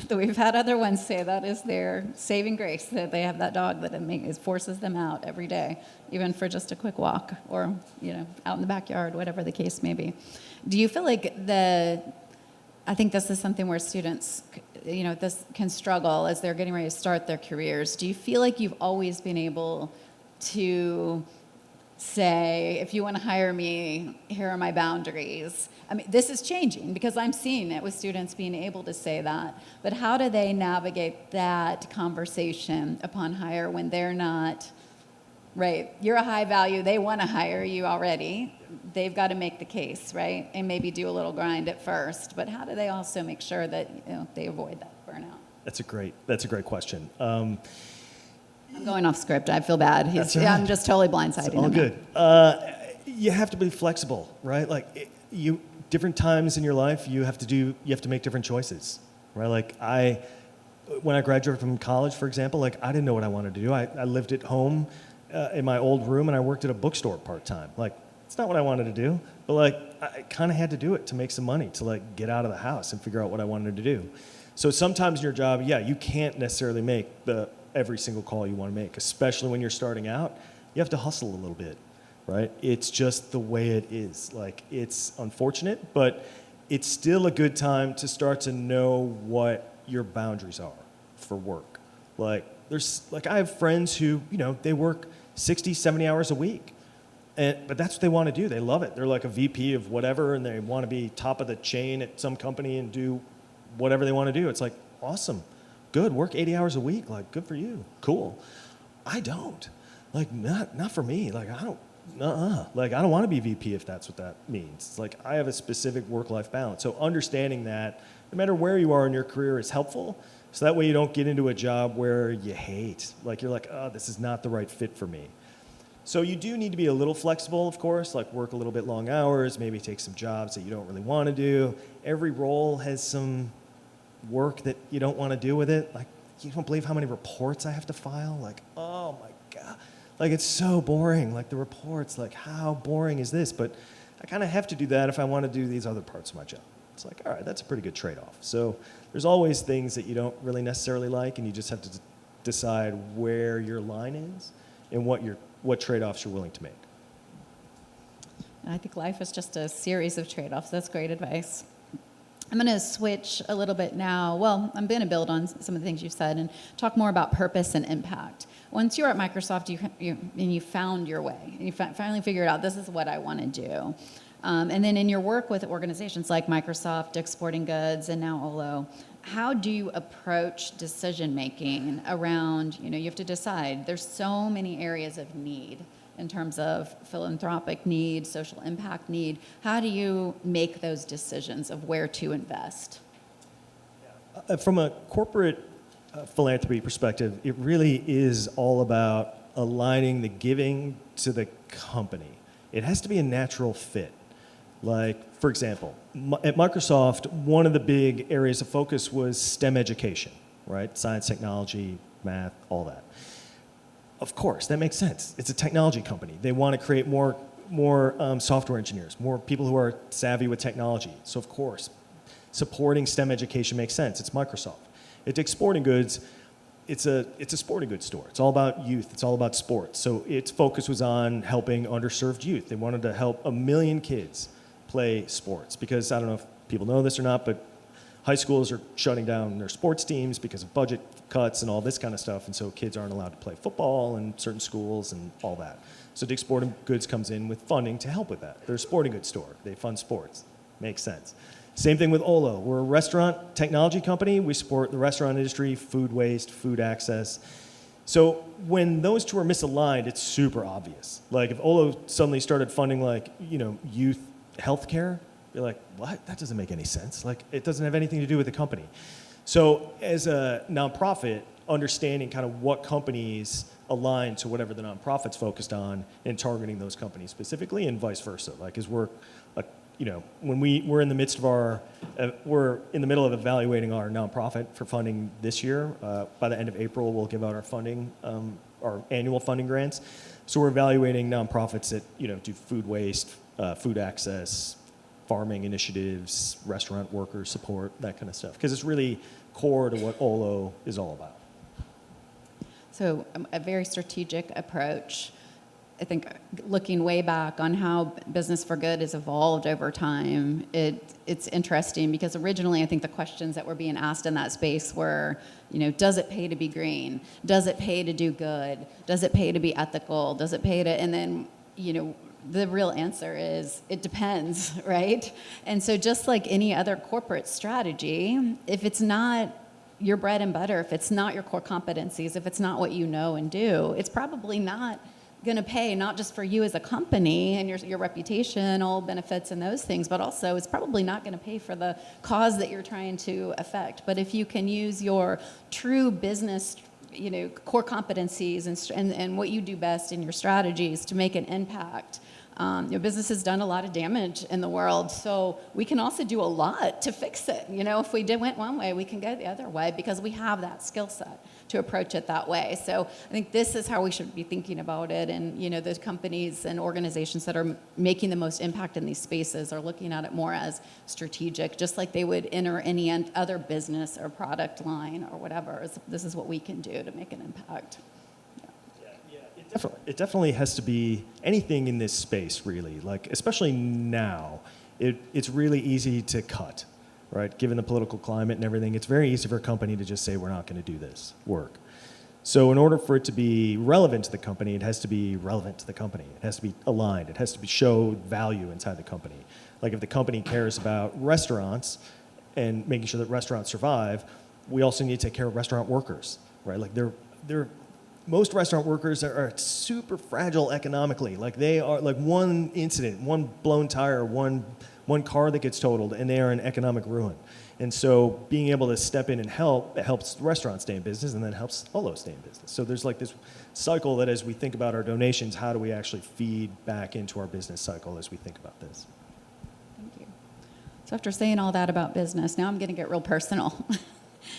We've had other ones say that is their saving grace, that they have that dog that it forces them out every day, even for just a quick walk or, out in the backyard, whatever the case may be. Do you feel like I think this is something where students, this can struggle as they're getting ready to start their careers. Do you feel like you've always been able to say, if you want to hire me, here are my boundaries? I mean, this is changing because I'm seeing it with students being able to say that. But how do they navigate that conversation upon hire when they're not, right? You're a high value. They want to hire you already. They've got to make the case, right? And maybe do a little grind at first. But how do they also make sure that they avoid that burnout? That's a great question. I'm going off script. I feel bad. I'm just totally blindsiding him. All good. You have to be flexible, right? Like different times in your life, you have to make different choices, right? Like when I graduated from college, for example, like I didn't know what I wanted to do. I lived at home in my old room, and I worked at a bookstore part-time. Like, it's not what I wanted to do, but like I kind of had to do it to make some money, to like get out of the house and figure out what I wanted to do. So sometimes in your job, you can't necessarily make every single call you want to make, especially when you're starting out. You have to hustle a little bit, right? It's just the way it is. Like, it's unfortunate, but it's still a good time to start to know what your boundaries are for work. Like, I have friends who, they work 60, 70 hours a week. But that's what they want to do. They love it. They're like a VP of whatever, and they want to be top of the chain at some company and do whatever they want to do. It's like, awesome. Good, work 80 hours a week. Like, good for you. Cool. I don't. Like, not for me. Like, I don't. Like, I don't want to be VP if that's what that means. It's like, I have a specific work-life balance. So understanding that, no matter where you are in your career, is helpful. So that way you don't get into a job where you hate. Like, you're like, this is not the right fit for me. So you do need to be a little flexible, of course, like work a little bit long hours, maybe take some jobs that you don't really want to do. Every role has some work that you don't want to do with it. Like, you don't believe how many reports I have to file. Like, oh my God. Like, it's so boring. Like, the reports, like, how boring is this? But I kind of have to do that if I want to do these other parts of my job. It's like, all right, that's a pretty good trade-off. So there's always things that you don't really necessarily like, and you just have to decide where your line is and what trade-offs you're willing to make. I think life is just a series of trade-offs. That's great advice. I'm going to switch a little bit now. Well, I'm going to build on some of the things you said and talk more about purpose and impact. Once you were at Microsoft, you found your way, and you finally figured out, this is what I want to do. And then in your work with organizations like Microsoft, Dick's Sporting Goods, and now Olo, how do you approach decision-making around, you have to decide, there's so many areas of need in terms of philanthropic need, social impact need. How do you make those decisions of where to invest? From a corporate philanthropy perspective, it really is all about aligning the giving to the company. It has to be a natural fit. Like, for example, at Microsoft, one of the big areas of focus was STEM education, right? Science, technology, math, all that. Of course, that makes sense. It's a technology company. They want to create more software engineers, more people who are savvy with technology. So of course, supporting STEM education makes sense. It's Microsoft. At Dick's Sporting Goods, it's a sporting goods store. It's all about youth. It's all about sports. So its focus was on helping underserved youth. They wanted to help 1 million kids play sports, because I don't know if people know this or not, but high schools are shutting down their sports teams because of budget cuts and all this kind of stuff, and so kids aren't allowed to play football in certain schools and all that. So Dick's Sporting Goods comes in with funding to help with that. They're a sporting goods store. They fund sports. Makes sense. Same thing with Olo. We're a restaurant technology company. We support the restaurant industry, food waste, food access. So when those two are misaligned, it's super obvious. Like, if Olo suddenly started funding, like, youth healthcare, you're like, what? That doesn't make any sense. Like, it doesn't have anything to do with the company. So as a nonprofit, understanding kind of what companies align to whatever the nonprofit's focused on and targeting those companies specifically and vice versa. Like as we're, when we're in the midst of we're in the middle of evaluating our nonprofit for funding this year. By the end of April, we'll give out our funding, our annual funding grants. So we're evaluating nonprofits that, do food waste, food access, farming initiatives, restaurant worker support, that kind of stuff. Because it's really core to what OLO is all about. So a very strategic approach. I think looking way back on how Business for Good has evolved over time, it's interesting because originally I think the questions that were being asked in that space were, does it pay to be green? Does it pay to do good? Does it pay to be ethical? Does it pay to, and then, the real answer is it depends, right? And so just like any other corporate strategy, if it's not your bread and butter, if it's not your core competencies, if it's not what you know and do, it's probably not going to pay, not just for you as a company and your reputation, all benefits and those things, but also it's probably not going to pay for the cause that you're trying to affect. But if you can use your true business, core competencies and what you do best in your strategies to make an impact, your business has done a lot of damage in the world, so we can also do a lot to fix it. If we went one way, we can go the other way because we have that skill set to approach it that way. So I think this is how we should be thinking about it, and those companies and organizations that are making the most impact in these spaces are looking at it more as strategic, just like they would enter any other business or product line or whatever. This is what we can do to make an impact. It definitely has to be anything in this space, really. Like, especially now, it's really easy to cut, right? Given the political climate and everything, it's very easy for a company to just say, we're not going to do this work. So in order for it to be relevant to the company, it has to be relevant to the company. It has to be aligned. It has to show value inside the company. Like if the company cares about restaurants and making sure that restaurants survive, we also need to take care of restaurant workers, right? Like most restaurant workers are super fragile economically. Like they are like one incident, one blown tire, one car that gets totaled, and they are an economic ruin. And so being able to step in and help, it helps the restaurant stay in business and then helps OLO stay in business. So there's like this cycle that as we think about our donations, how do we actually feed back into our business cycle as we think about this? Thank you. So after saying all that about business, now I'm going to get real personal.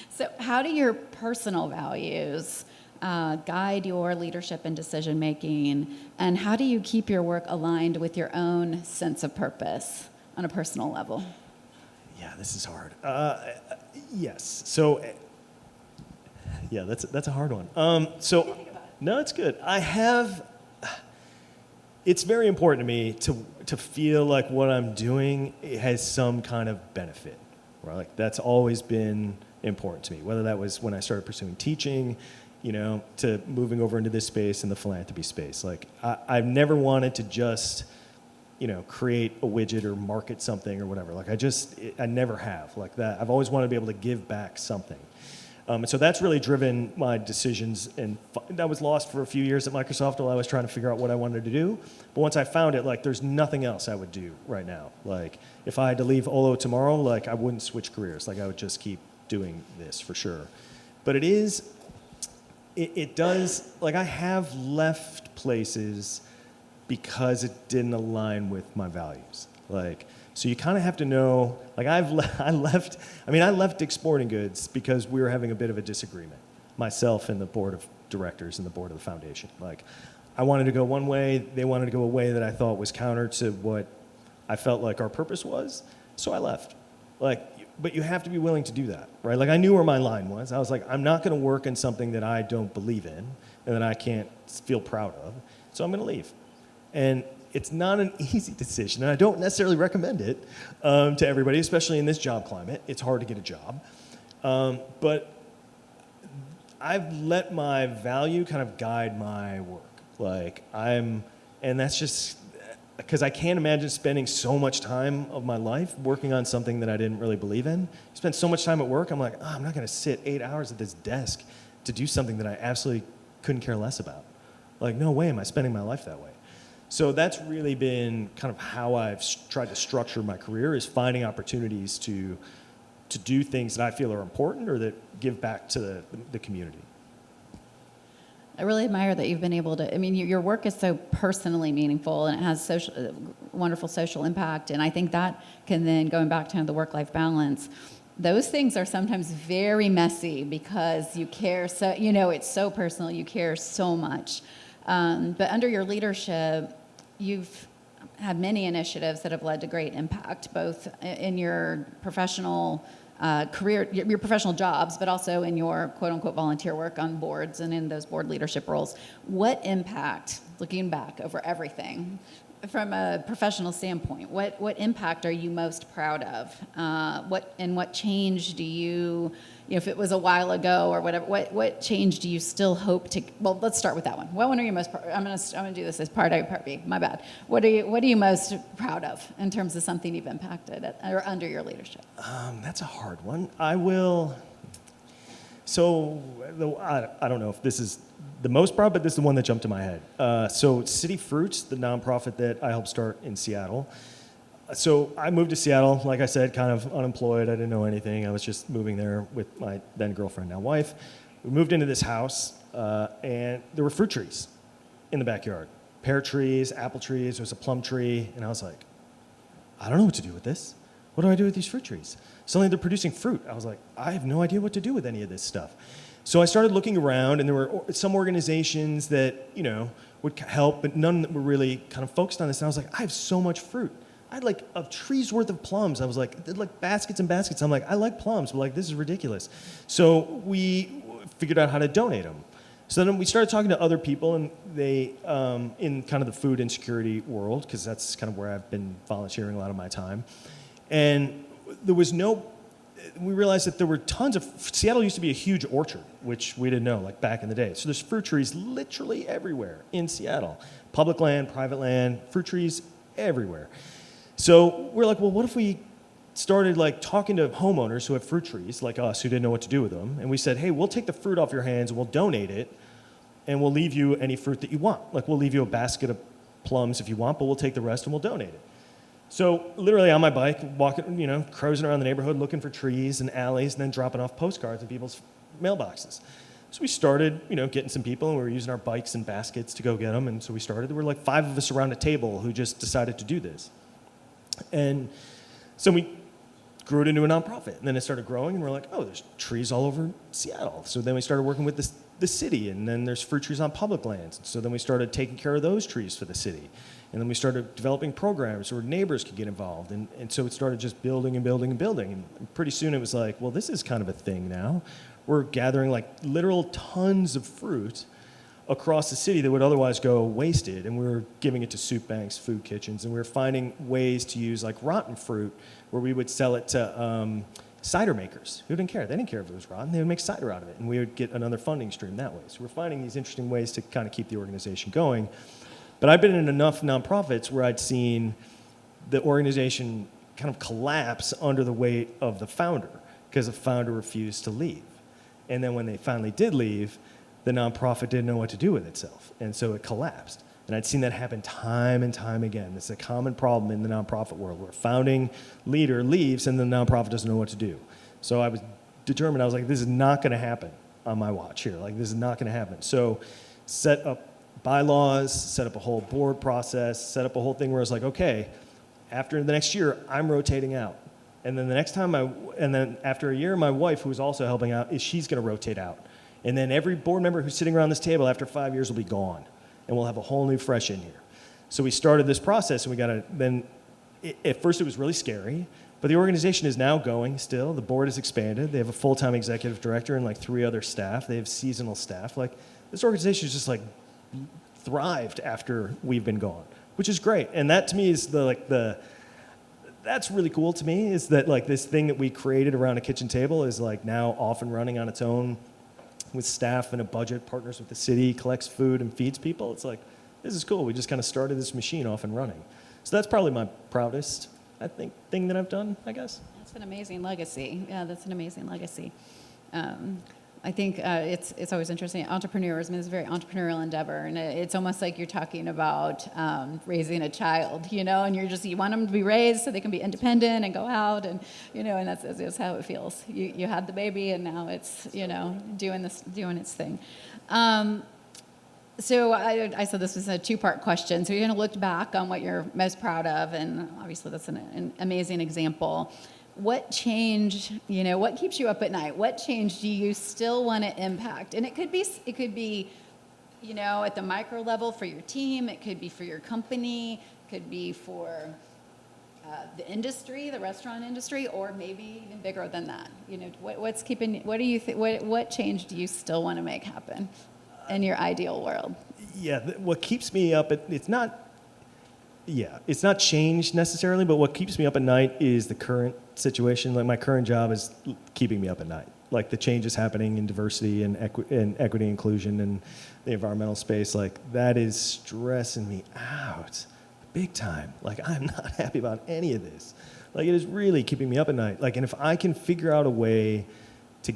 So how do your personal values guide your leadership and decision making, and how do you keep your work aligned with your own sense of purpose on a personal level? Yeah, this is hard. Yes. So, yeah, that's a hard one. No, it's good. It's very important to me to feel like what I'm doing has some kind of benefit, right? Like that's always been important to me, whether that was when I started pursuing teaching, to moving over into this space and the philanthropy space. Like I've never wanted to just, create a widget or market something or whatever. Like I never have like that. I've always wanted to be able to give back something. And so that's really driven my decisions. And I was lost for a few years at Microsoft while I was trying to figure out what I wanted to do. But once I found it, like there's nothing else I would do right now. Like if I had to leave OLO tomorrow, like I wouldn't switch careers. Like I would just keep doing this for sure. But it does, like I have left places because it didn't align with my values. Like, so you kind of have to know, like I left Dick's Sporting Goods because we were having a bit of a disagreement, myself and the board of directors and the board of the foundation. Like I wanted to go one way, they wanted to go a way that I thought was counter to what I felt like our purpose was, so I left. But you have to be willing to do that, right? Like I knew where my line was. I was like, I'm not going to work in something that I don't believe in and that I can't feel proud of, so I'm going to leave. And it's not an easy decision, and I don't necessarily recommend it to everybody, especially in this job climate. It's hard to get a job. But I've let my value kind of guide my work. And that's just because I can't imagine spending so much time of my life working on something that I didn't really believe in. I spent so much time at work, I'm like, I'm not going to sit 8 hours at this desk to do something that I absolutely couldn't care less about. Like, no way am I spending my life that way. So that's really been kind of how I've tried to structure my career, is finding opportunities to to do things that I feel are important or that give back to the community. I really admire that you've been able to, I mean, your work is so personally meaningful and it has wonderful social impact. And I think that can then, going back to the work-life balance, those things are sometimes very messy because you care so, it's so personal, you care so much. But under your leadership, you've had many initiatives that have led to great impact, both in your professional career, your professional jobs, but also in your quote-unquote volunteer work on boards and in those board leadership roles. What impact, looking back over everything, from a professional standpoint, what impact are you most proud of? What change do you, if it was a while ago or whatever, what change do you still hope to? Well, let's start with that one. What one are you most? I'm gonna do this as part A, part B. My bad. What are you most proud of in terms of something you've impacted or under your leadership? That's a hard one. I will. So I don't know if this is the most proud, but this is the one that jumped to my head. So City Fruits, the nonprofit that I helped start in Seattle. So I moved to Seattle, like I said, kind of unemployed. I didn't know anything. I was just moving there with my then girlfriend, now wife. We moved into this house, and there were fruit trees in the backyard. Pear trees, apple trees, there was a plum tree, and I was like, I don't know what to do with this. What do I do with these fruit trees? Suddenly they're producing fruit. I was like, I have no idea what to do with any of this stuff. So I started looking around, and there were some organizations that, would help, but none that were really kind of focused on this. And I was like, I have so much fruit. I had like a tree's worth of plums. I was like baskets and baskets. I'm like, I like plums, but this is ridiculous. So we figured out how to donate them. So then we started talking to other people, and they, in kind of the food insecurity world, because that's kind of where I've been volunteering a lot of my time. And we realized that there were tons of, Seattle used to be a huge orchard, which we didn't know, back in the day. So there's fruit trees literally everywhere in Seattle. Public land, private land, fruit trees everywhere. So we're like, well, what if we started talking to homeowners who have fruit trees, like us, who didn't know what to do with them. And we said, hey, we'll take the fruit off your hands and we'll donate it, and we'll leave you any fruit that you want. We'll leave you a basket of plums if you want, but we'll take the rest and we'll donate it. So literally on my bike, walking, cruising around the neighborhood looking for trees and alleys, and then dropping off postcards in people's mailboxes. So we started, getting some people, and we were using our bikes and baskets to go get them. And so we started. There were 5 of us around a table who just decided to do this. And so we grew it into a nonprofit. And then it started growing, and we're like, oh, there's trees all over Seattle. So then we started working with the city, and then there's fruit trees on public lands. So then we started taking care of those trees for the city. And then we started developing programs where neighbors could get involved. And so it started just building and building and building. And pretty soon it was like, well, this is kind of a thing now. We're gathering literal tons of fruit across the city that would otherwise go wasted. And we were giving it to soup banks, food kitchens. And we were finding ways to use rotten fruit where we would sell it to cider makers who didn't care. They didn't care if it was rotten. They would make cider out of it. And we would get another funding stream that way. So we're finding these interesting ways to kind of keep the organization going. But I've been in enough nonprofits where I'd seen the organization kind of collapse under the weight of the founder because the founder refused to leave. And then when they finally did leave, the nonprofit didn't know what to do with itself. And so it collapsed. And I'd seen that happen time and time again. It's a common problem in the nonprofit world where a founding leader leaves and the nonprofit doesn't know what to do. So I was determined. I was like, this is not going to happen on my watch here. This is not going to happen. So set up bylaws, set up a whole board process, set up a whole thing where I was like, okay, after the next year, I'm rotating out. And then the next time, and then after a year, my wife, who's also helping out, she's going to rotate out. And then every board member who's sitting around this table after 5 years will be gone. And we'll have a whole new fresh in here. So we started this process, and at first it was really scary, but the organization is now going still. The board has expanded. They have a full-time executive director and 3 other staff. They have seasonal staff. This organization is just thrived after we've been gone, which is great. And that to me is that's really cool to me, is that this thing that we created around a kitchen table is now off and running on its own with staff and a budget, partners with the city, collects food and feeds people. It's this is cool. We just kind of started this machine off and running. So that's probably my proudest, I think, thing that I've done, I guess. That's an amazing legacy. Yeah, that's an amazing legacy. I think it's always interesting. Entrepreneurism is a very entrepreneurial endeavor, and it's almost like you're talking about raising a child, and you want them to be raised so they can be independent and go out, and and that's how it feels. You had the baby, and now it's doing its thing. So I said this was a two-part question. So you're going to look back on what you're most proud of, and obviously that's an amazing example. What change, what keeps you up at night? What change do you still want to impact? And it could be, at the micro level for your team. It could be for your company. It could be for the industry, the restaurant industry, or maybe even bigger than that. What change do you still want to make happen in your ideal world? Yeah, what keeps me up it's not change necessarily, but what keeps me up at night is the current situation. Like my current job is keeping me up at night. Like the changes happening in diversity and equity inclusion and the environmental space, like that is stressing me out big time. Like I'm not happy about any of this. Like it is really keeping me up at night. Like, and if I can figure out a way to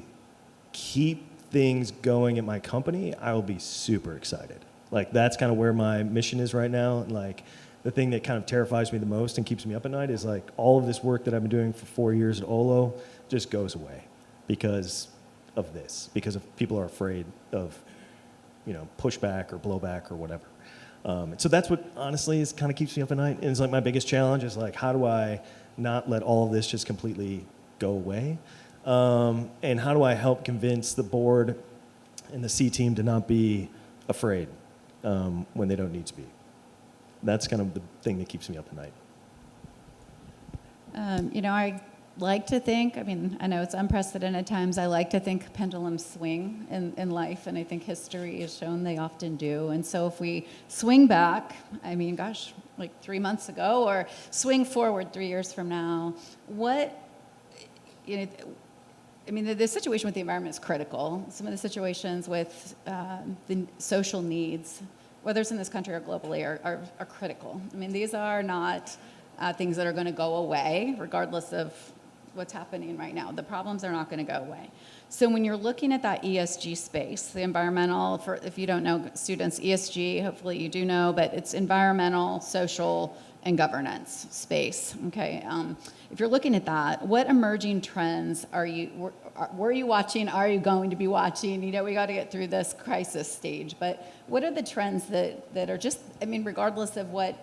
keep things going at my company, I will be super excited. Like that's kind of where my mission is right now. Like the thing that kind of terrifies me the most and keeps me up at night is like all of this work that I've been doing for 4 years at Olo just goes away because of this, because of people are afraid of, pushback or blowback or whatever. So that's what honestly is kind of keeps me up at night. And it's like my biggest challenge is like, how do I not let all of this just completely go away? And how do I help convince the board and the C team to not be afraid when they don't need to be? That's kind of the thing that keeps me up at night. I like to think, I know it's unprecedented times, I like to think pendulums swing in life, and I think history has shown they often do. And so if we swing back, like 3 months ago, or swing forward 3 years from now, the situation with the environment is critical. Some of the situations with the social needs, whether it's in this country or globally, are critical. These are not things that are going to go away, regardless of what's happening right now. The problems are not going to go away. So when you're looking at that ESG space, the environmental, if you don't know, students, ESG, hopefully you do know, but it's environmental, social, and governance space, okay? If you're looking at that, what emerging trends were you watching, are you going to be watching? We got to get through this crisis stage, but what are the trends that are just, regardless of what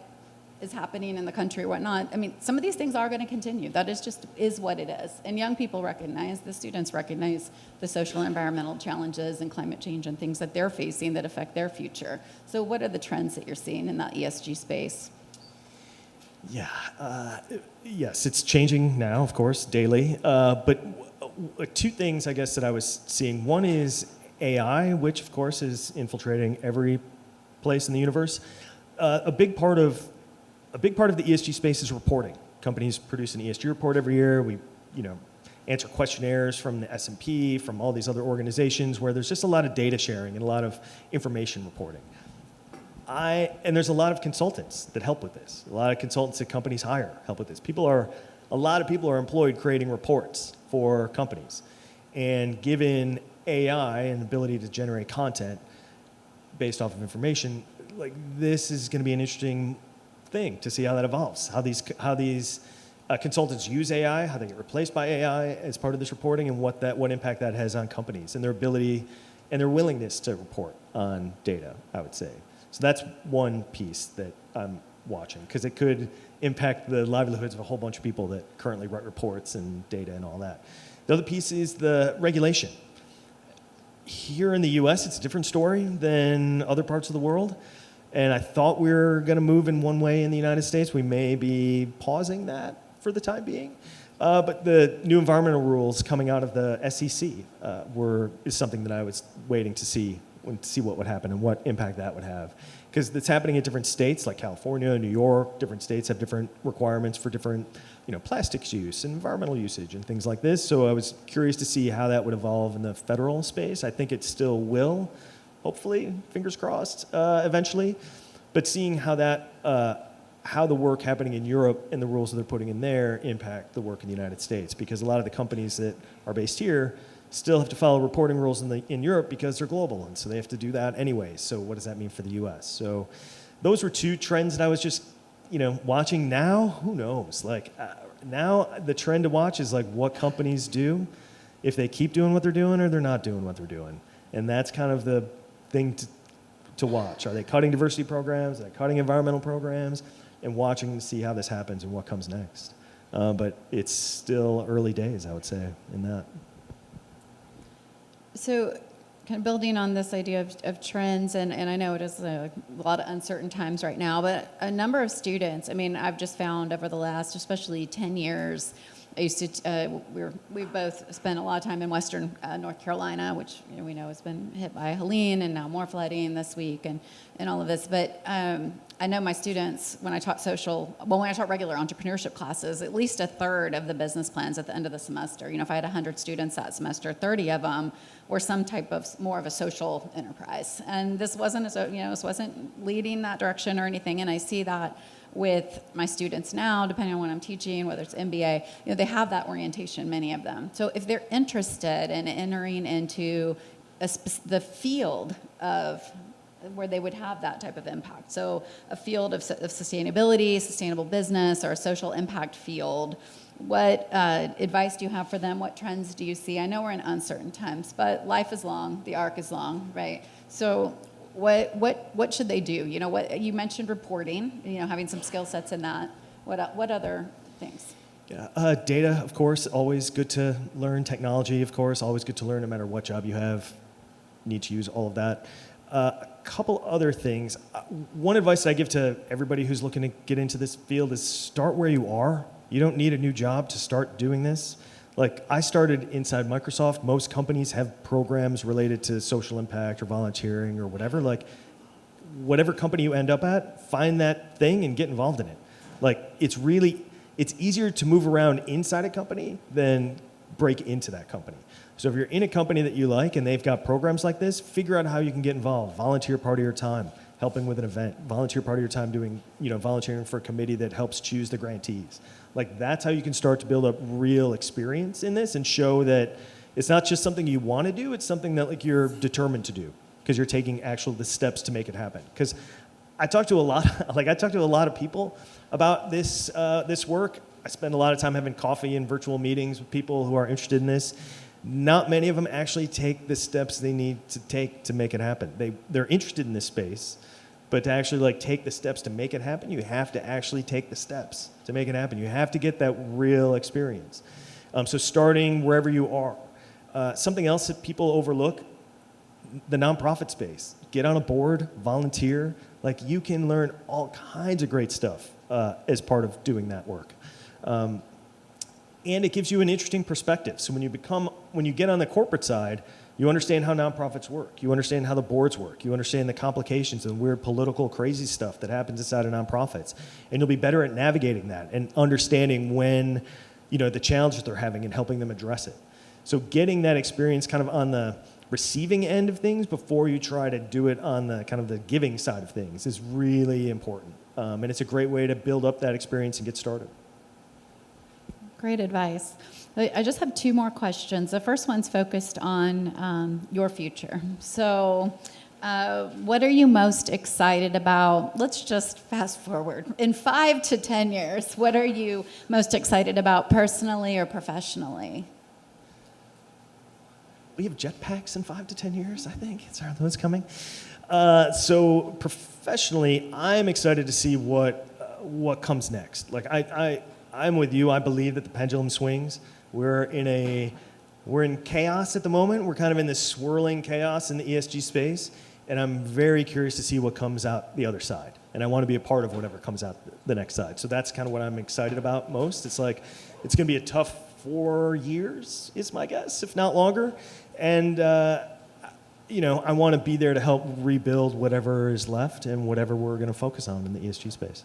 is happening in the country or whatnot, some of these things are going to continue. That is what it is. And young people recognize, the students recognize the social and environmental challenges and climate change and things that they're facing that affect their future. So what are the trends that you're seeing in that ESG space? Yeah, yes, it's changing now, of course, daily. But two things, I guess, that I was seeing. One is AI, which, of course, is infiltrating every place in the universe. A big part of the ESG space is reporting. Companies produce an ESG report every year. We, answer questionnaires from the S&P, from all these other organizations where there's just a lot of data sharing and a lot of information reporting. And there's a lot of consultants that help with this. A lot of consultants that companies hire help with this. A lot of people are employed creating reports for companies. And given AI and the ability to generate content based off of information, like this is going to be an interesting thing to see how that evolves, how these consultants use AI, how they get replaced by AI as part of this reporting, and what impact that has on companies and their ability and their willingness to report on data, I would say. So that's one piece that I'm watching, because it could impact the livelihoods of a whole bunch of people that currently write reports and data and all that. The other piece is the regulation. Here in the US, it's a different story than other parts of the world. And I thought we were going to move in one way in the United States. We may be pausing that for the time being. But the new environmental rules coming out of the SEC is something that I was waiting to see what would happen and what impact that would have. Because it's happening in different states, like California, New York. Different states have different requirements for different plastics use and environmental usage and things like this. So I was curious to see how that would evolve in the federal space. I think it still will. Hopefully, fingers crossed, eventually. But seeing how the work happening in Europe and the rules that they're putting in there impact the work in the United States. Because a lot of the companies that are based here still have to follow reporting rules in Europe because they're global, and so they have to do that anyway. So what does that mean for the U.S.? So those were two trends that I was just, watching. Now, who knows? Now the trend to watch is what companies do, if they keep doing what they're doing or they're not doing what they're doing. And that's kind of the thing to watch. Are they cutting diversity programs? Are they cutting environmental programs? And watching to see how this happens and what comes next. But it's still early days, I would say, in that. So kind of building on this idea of trends, and I know it is a lot of uncertain times right now, but a number of students, I've just found over the last, especially 10 years, I used to, we both spent a lot of time in Western North Carolina, which we know has been hit by Helene and now more flooding this week and all of this. But I know my students, when I taught regular entrepreneurship classes, at least a third of the business plans at the end of the semester, if I had 100 students that semester, 30 of them were some type of more of a social enterprise. And this wasn't, this wasn't leading that direction or anything. And I see that with my students now, depending on what I'm teaching, whether it's MBA, they have that orientation, many of them. So if they're interested in entering into the field of where they would have that type of impact, so a field of sustainability, sustainable business, or a social impact field, what advice do you have for them? What trends do you see? I know we're in uncertain times, but life is long, the arc is long, right? So what should they do? What you mentioned reporting, having some skill sets in that. What other things? Yeah, data, of course, always good to learn. Technology, of course, always good to learn no matter what job you have. Need to use all of that. A couple other things. One advice that I give to everybody who's looking to get into this field is start where you are. You don't need a new job to start doing this. I started inside Microsoft. Most companies have programs related to social impact or volunteering or whatever. Whatever company you end up at, find that thing and get involved in it. It's easier to move around inside a company than break into that company. So if you're in a company that you like and they've got programs like this, figure out how you can get involved. Volunteer part of your time, helping with an event. Volunteer part of your time doing, volunteering for a committee that helps choose the grantees. That's how you can start to build up real experience in this and show that it's not just something you want to do, it's something that you're determined to do because you're taking the steps to make it happen. Because I talk to a lot of people about this work. I spend a lot of time having coffee and virtual meetings with people who are interested in this. Not many of them actually take the steps they need to take to make it happen. They're interested in this space, but to actually take the steps to make it happen, you have to actually take the steps to make it happen. You have to get that real experience. So starting wherever you are. Something else that people overlook, the nonprofit space. Get on a board, volunteer. You can learn all kinds of great stuff as part of doing that work. And it gives you an interesting perspective. So when you get on the corporate side, you understand how nonprofits work. You understand how the boards work. You understand the complications and weird political crazy stuff that happens inside of nonprofits. And you'll be better at navigating that and understanding when, the challenges they're having and helping them address it. So getting that experience kind of on the receiving end of things before you try to do it on the kind of the giving side of things is really important. And it's a great way to build up that experience and get started. Great advice. I just have two more questions. The first one's focused on your future. So what are you most excited about? Let's just fast forward. In 5 to 10 years, what are you most excited about personally or professionally? We have jetpacks in 5 to 10 years, I think. Are those coming? So professionally, I'm excited to see what comes next. I'm with you. I believe that the pendulum swings. We're in chaos at the moment. We're kind of in this swirling chaos in the ESG space, and I'm very curious to see what comes out the other side. And I want to be a part of whatever comes out the next side. So that's kind of what I'm excited about most. It's going to be a tough 4 years, is my guess, if not longer. And I want to be there to help rebuild whatever is left and whatever we're going to focus on in the ESG space.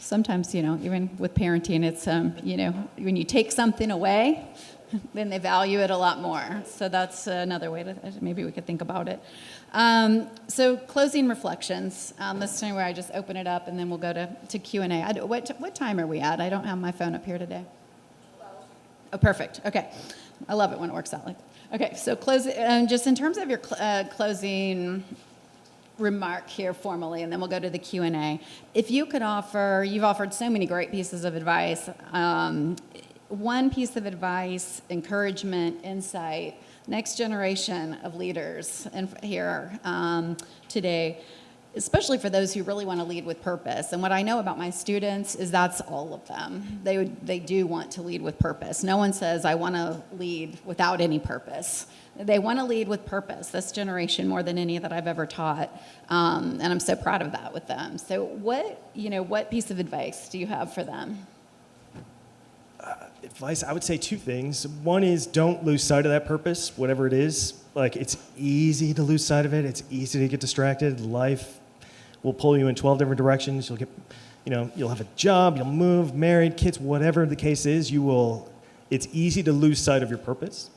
Sometimes, even with parenting, it's, when you take something away, then they value it a lot more. So that's another way to, maybe we could think about it. So closing reflections. This time where I just open it up and then we'll go to Q&A. What time are we at? I don't have my phone up here today. 12. Oh, perfect. Okay. I love it when it works out like that. Okay, so just in terms of your closing remark here formally, and then we'll go to the Q&A. If you could offer, you've offered so many great pieces of advice. One piece of advice, encouragement, insight, next generation of leaders here today, especially for those who really want to lead with purpose. And what I know about my students is that's all of them. They do want to lead with purpose. No one says, I want to lead without any purpose. They want to lead with purpose, this generation, more than any that I've ever taught. And I'm so proud of that with them. So what piece of advice do you have for them? Advice, I would say two things. One is don't lose sight of that purpose, whatever it is. Like, it's easy to lose sight of it. It's easy to get distracted. Life will pull you in 12 different directions. You'll have a job, you'll move, married, kids, whatever the case is, it's easy to lose sight of your purpose.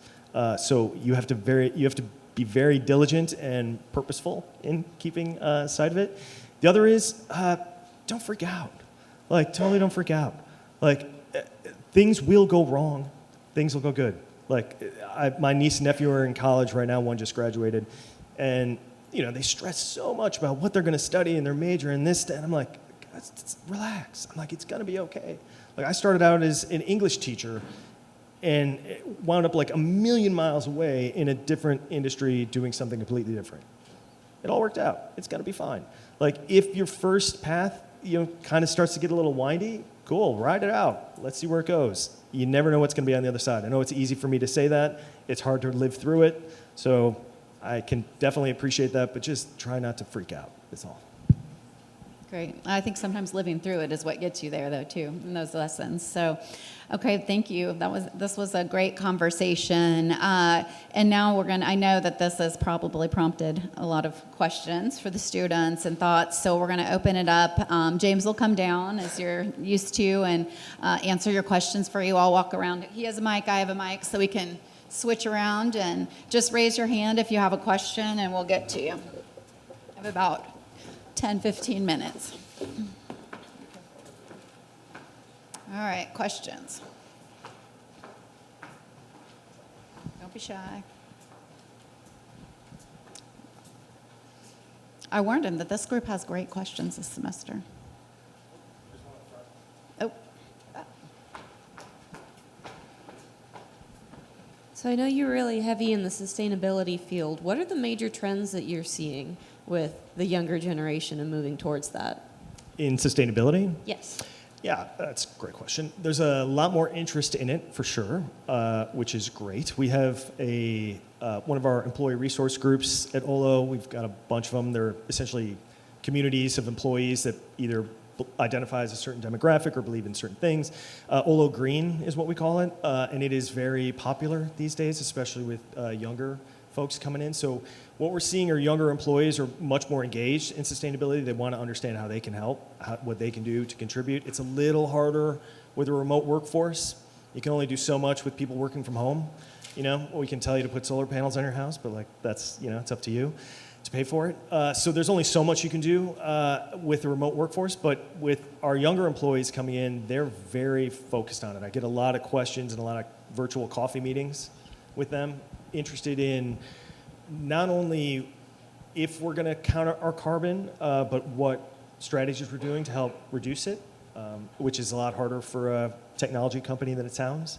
So you have to be very diligent and purposeful in keeping sight of it. The other is don't freak out. Like, totally don't freak out. Like, things will go wrong. Things will go good. Like, my niece and nephew are in college right now. One just graduated, and they stress so much about what they're going to study and their major and this. And I'm like, guys, relax. I'm like, it's going to be okay. Like, I started out as an English teacher and wound up like a million miles away in a different industry doing something completely different. It all worked out. It's going to be fine. Like, if your first path, kind of starts to get a little windy, cool, ride it out. Let's see where it goes. You never know what's going to be on the other side. I know it's easy for me to say that. It's hard to live through it. So I can definitely appreciate that, but just try not to freak out. That's all. Great. I think sometimes living through it is what gets you there, though, too, in those lessons. So, okay, thank you. This was a great conversation. And now I know that this has probably prompted a lot of questions for the students and thoughts. So we're going to open it up. James will come down, as you're used to, and answer your questions for you. I'll walk around. He has a mic, I have a mic, so we can switch around. And just raise your hand if you have a question, and we'll get to you. I have about 10-15 minutes. All right, questions. Don't be shy. I warned him that this group has great questions this semester. Oh. So I know you're really heavy in the sustainability field. What are the major trends that you're seeing with the younger generation and moving towards that? In sustainability? Yes. Yeah, that's a great question. There's a lot more interest in it, for sure, which is great. We have one of our employee resource groups at OLO. We've got a bunch of them. They're essentially communities of employees that either identify as a certain demographic or believe in certain things. OLO Green is what we call it, and it is very popular these days, especially with younger folks coming in. So what we're seeing are younger employees are much more engaged in sustainability. They want to understand how they can help, what they can do to contribute. It's a little harder with a remote workforce. You can only do so much with people working from home. We can tell you to put solar panels on your house, but that's, it's up to you to pay for it. So there's only so much you can do with the remote workforce, but with our younger employees coming in, they're very focused on it. I get a lot of questions and a lot of virtual coffee meetings with them, interested in not only if we're going to counter our carbon, but what strategies we're doing to help reduce it, which is a lot harder for a technology company than it sounds.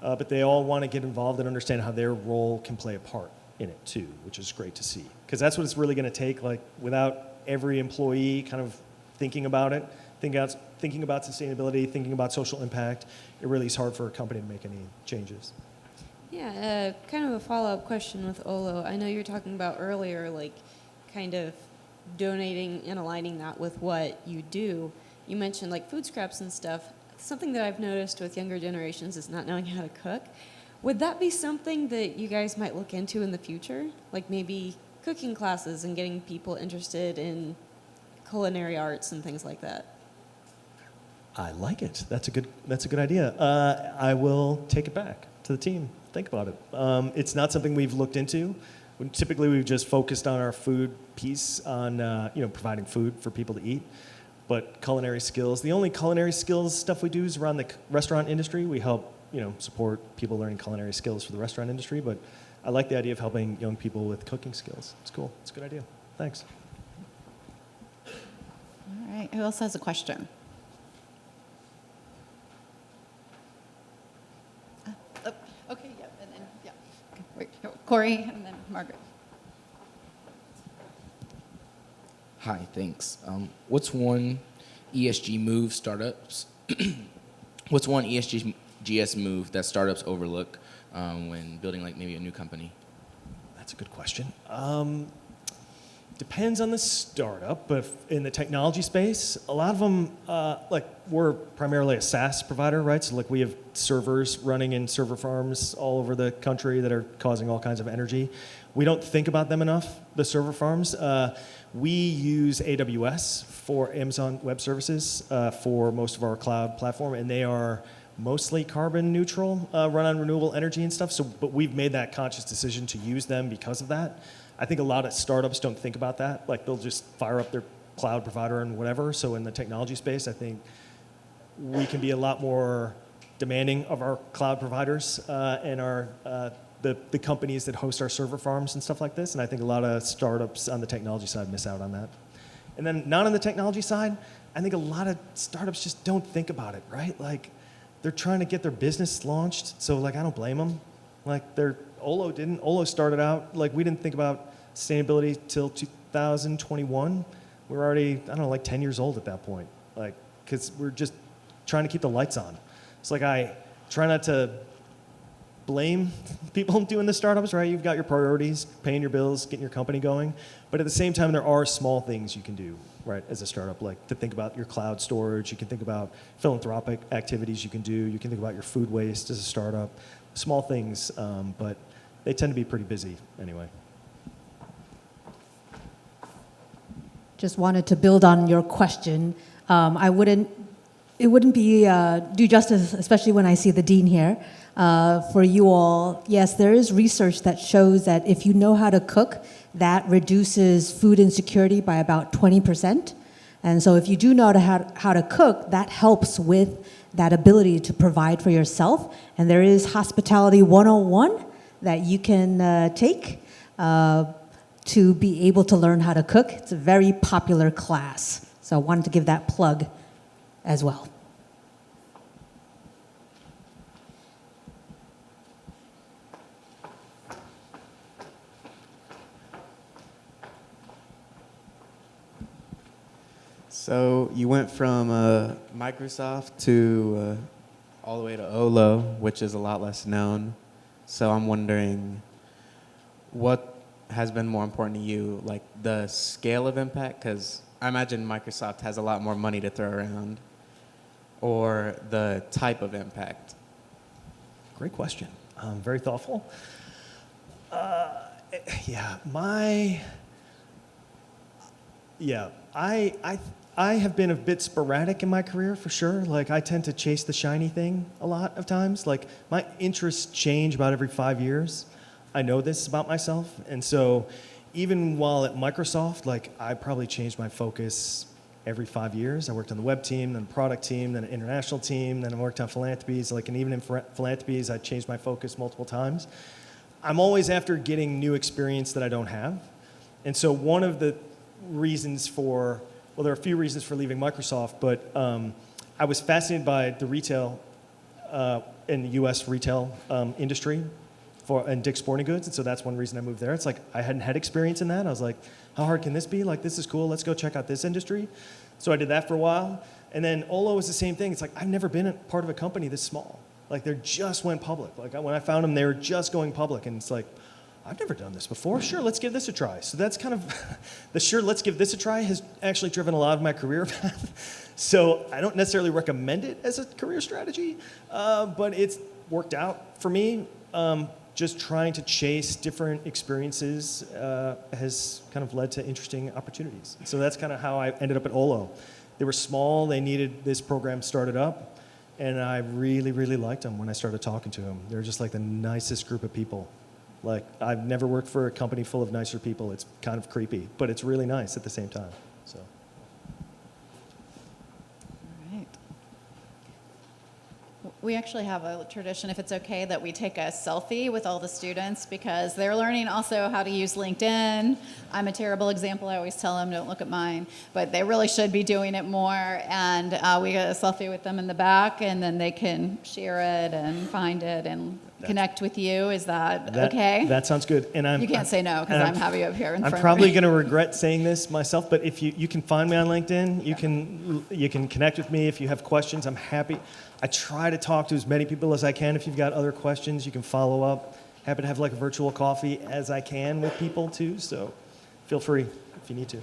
But they all want to get involved and understand how their role can play a part in it too, which is great to see. Because that's what it's really going to take. Without every employee kind of thinking about it, thinking about sustainability, thinking about social impact, it really is hard for a company to make any changes. Yeah, kind of a follow-up question with OLO. I know you were talking about earlier, kind of donating and aligning that with what you do. You mentioned food scraps and stuff. Something that I've noticed with younger generations is not knowing how to cook. Would that be something that you guys might look into in the future? Like maybe cooking classes and getting people interested in culinary arts and things like that? I like it. That's a good idea. I will take it back to the team. Think about it. It's not something we've looked into. Typically, we've just focused on our food piece, on providing food for people to eat. But culinary skills, the only culinary skills stuff we do is around the restaurant industry. We help support people learning culinary skills for the restaurant industry, but I like the idea of helping young people with cooking skills. It's cool. It's a good idea. Thanks. All right. Who else has a question? Okay. Yeah. And then yeah. Okay, wait, Corey, and then Margaret. Hi, thanks. What's one ESG move startups? What's one ESGs move that startups overlook when building like maybe a new company? That's a good question. Depends on the startup, but in the technology space, a lot of them, we're primarily a SaaS provider, right? So like we have servers running in server farms all over the country that are causing all kinds of energy. We don't think about them enough, the server farms. We use AWS for Amazon Web Services for most of our cloud platform, and they are mostly carbon neutral, run on renewable energy and stuff. So, but we've made that conscious decision to use them because of that. I think a lot of startups don't think about that. Like they'll just fire up their cloud provider and whatever. So in the technology space, I think we can be a lot more demanding of our cloud providers and our the companies that host our server farms and stuff like this. And I think a lot of startups on the technology side miss out on that. And then not on the technology side, I think a lot of startups just don't think about it, right? Like they're trying to get their business launched. So like I don't blame them. Like Olo started out, like we didn't think about sustainability till 2021. We're already, I don't know, like 10 years old at that point. Like, because we're just trying to keep the lights on. It's like I try not to blame people doing the startups, right? You've got your priorities, paying your bills, getting your company going. But at the same time, there are small things you can do, right, as a startup, like to think about your cloud storage. You can think about philanthropic activities you can do. You can think about your food waste as a startup. Small things, but they tend to be pretty busy anyway. Just wanted to build on your question. It wouldn't be do justice, especially when I see the dean here, for you all. Yes, there is research that shows that if you know how to cook, that reduces food insecurity by about 20%. And so if you do know how to cook, that helps with that ability to provide for yourself. And there is Hospitality 101 that you can take to be able to learn how to cook. It's a very popular class. So I wanted to give that plug as well. So you went from Microsoft to all the way to Olo, which is a lot less known. So I'm wondering, what has been more important to you, like the scale of impact? Because I imagine Microsoft has a lot more money to throw around, or the type of impact? Great question. Very thoughtful. I have been a bit sporadic in my career for sure. Like I tend to chase the shiny thing a lot of times. Like my interests change about every 5 years. I know this about myself. And so even while at Microsoft, like I probably changed my focus every 5 years. I worked on the web team, then the product team, then an international team, then I worked on philanthropies. Like, and even in philanthropies, I changed my focus multiple times. I'm always after getting new experience that I don't have. And so one of the reasons for, well, there are a few reasons for leaving Microsoft, but I was fascinated by the retail, in the U.S. retail industry and Dick's Sporting Goods, and so that's one reason I moved there. It's like I hadn't had experience in that. I was like, how hard can this be? Like, this is cool. Let's go check out this industry. So I did that for a while. And then Olo was the same thing. It's like I've never been a part of a company this small. Like, they just went public. Like, when I found them, they were just going public, and it's like, I've never done this before. Sure, let's give this a try. So that's kind of, let's give this a try has actually driven a lot of my career path. So I don't necessarily recommend it as a career strategy, but it's worked out for me. Just trying to chase different experiences has kind of led to interesting opportunities. So that's kind of how I ended up at Olo. They were small. They needed this program started up, and I really, really liked them when I started talking to them. They're just like the nicest group of people. Like, I've never worked for a company full of nicer people. It's kind of creepy, but it's really nice at the same time. So. All right. We actually have a tradition, if it's okay, that we take a selfie with all the students because they're learning also how to use LinkedIn. I'm a terrible example. I always tell them, don't look at mine. But they really should be doing it more. And we get a selfie with them in the back, and then they can share it and find it and connect with you. Is that okay? That sounds good. And You can't say no because I'm having you up here in front I'm of probably me. going to regret saying this myself, but if you can find me on LinkedIn, you can connect with me if you have questions. I'm happy. I try to talk to as many people as I can. If you've got other questions, you can follow up. Happy to have like a virtual coffee as I can with people too. So feel free if you need to.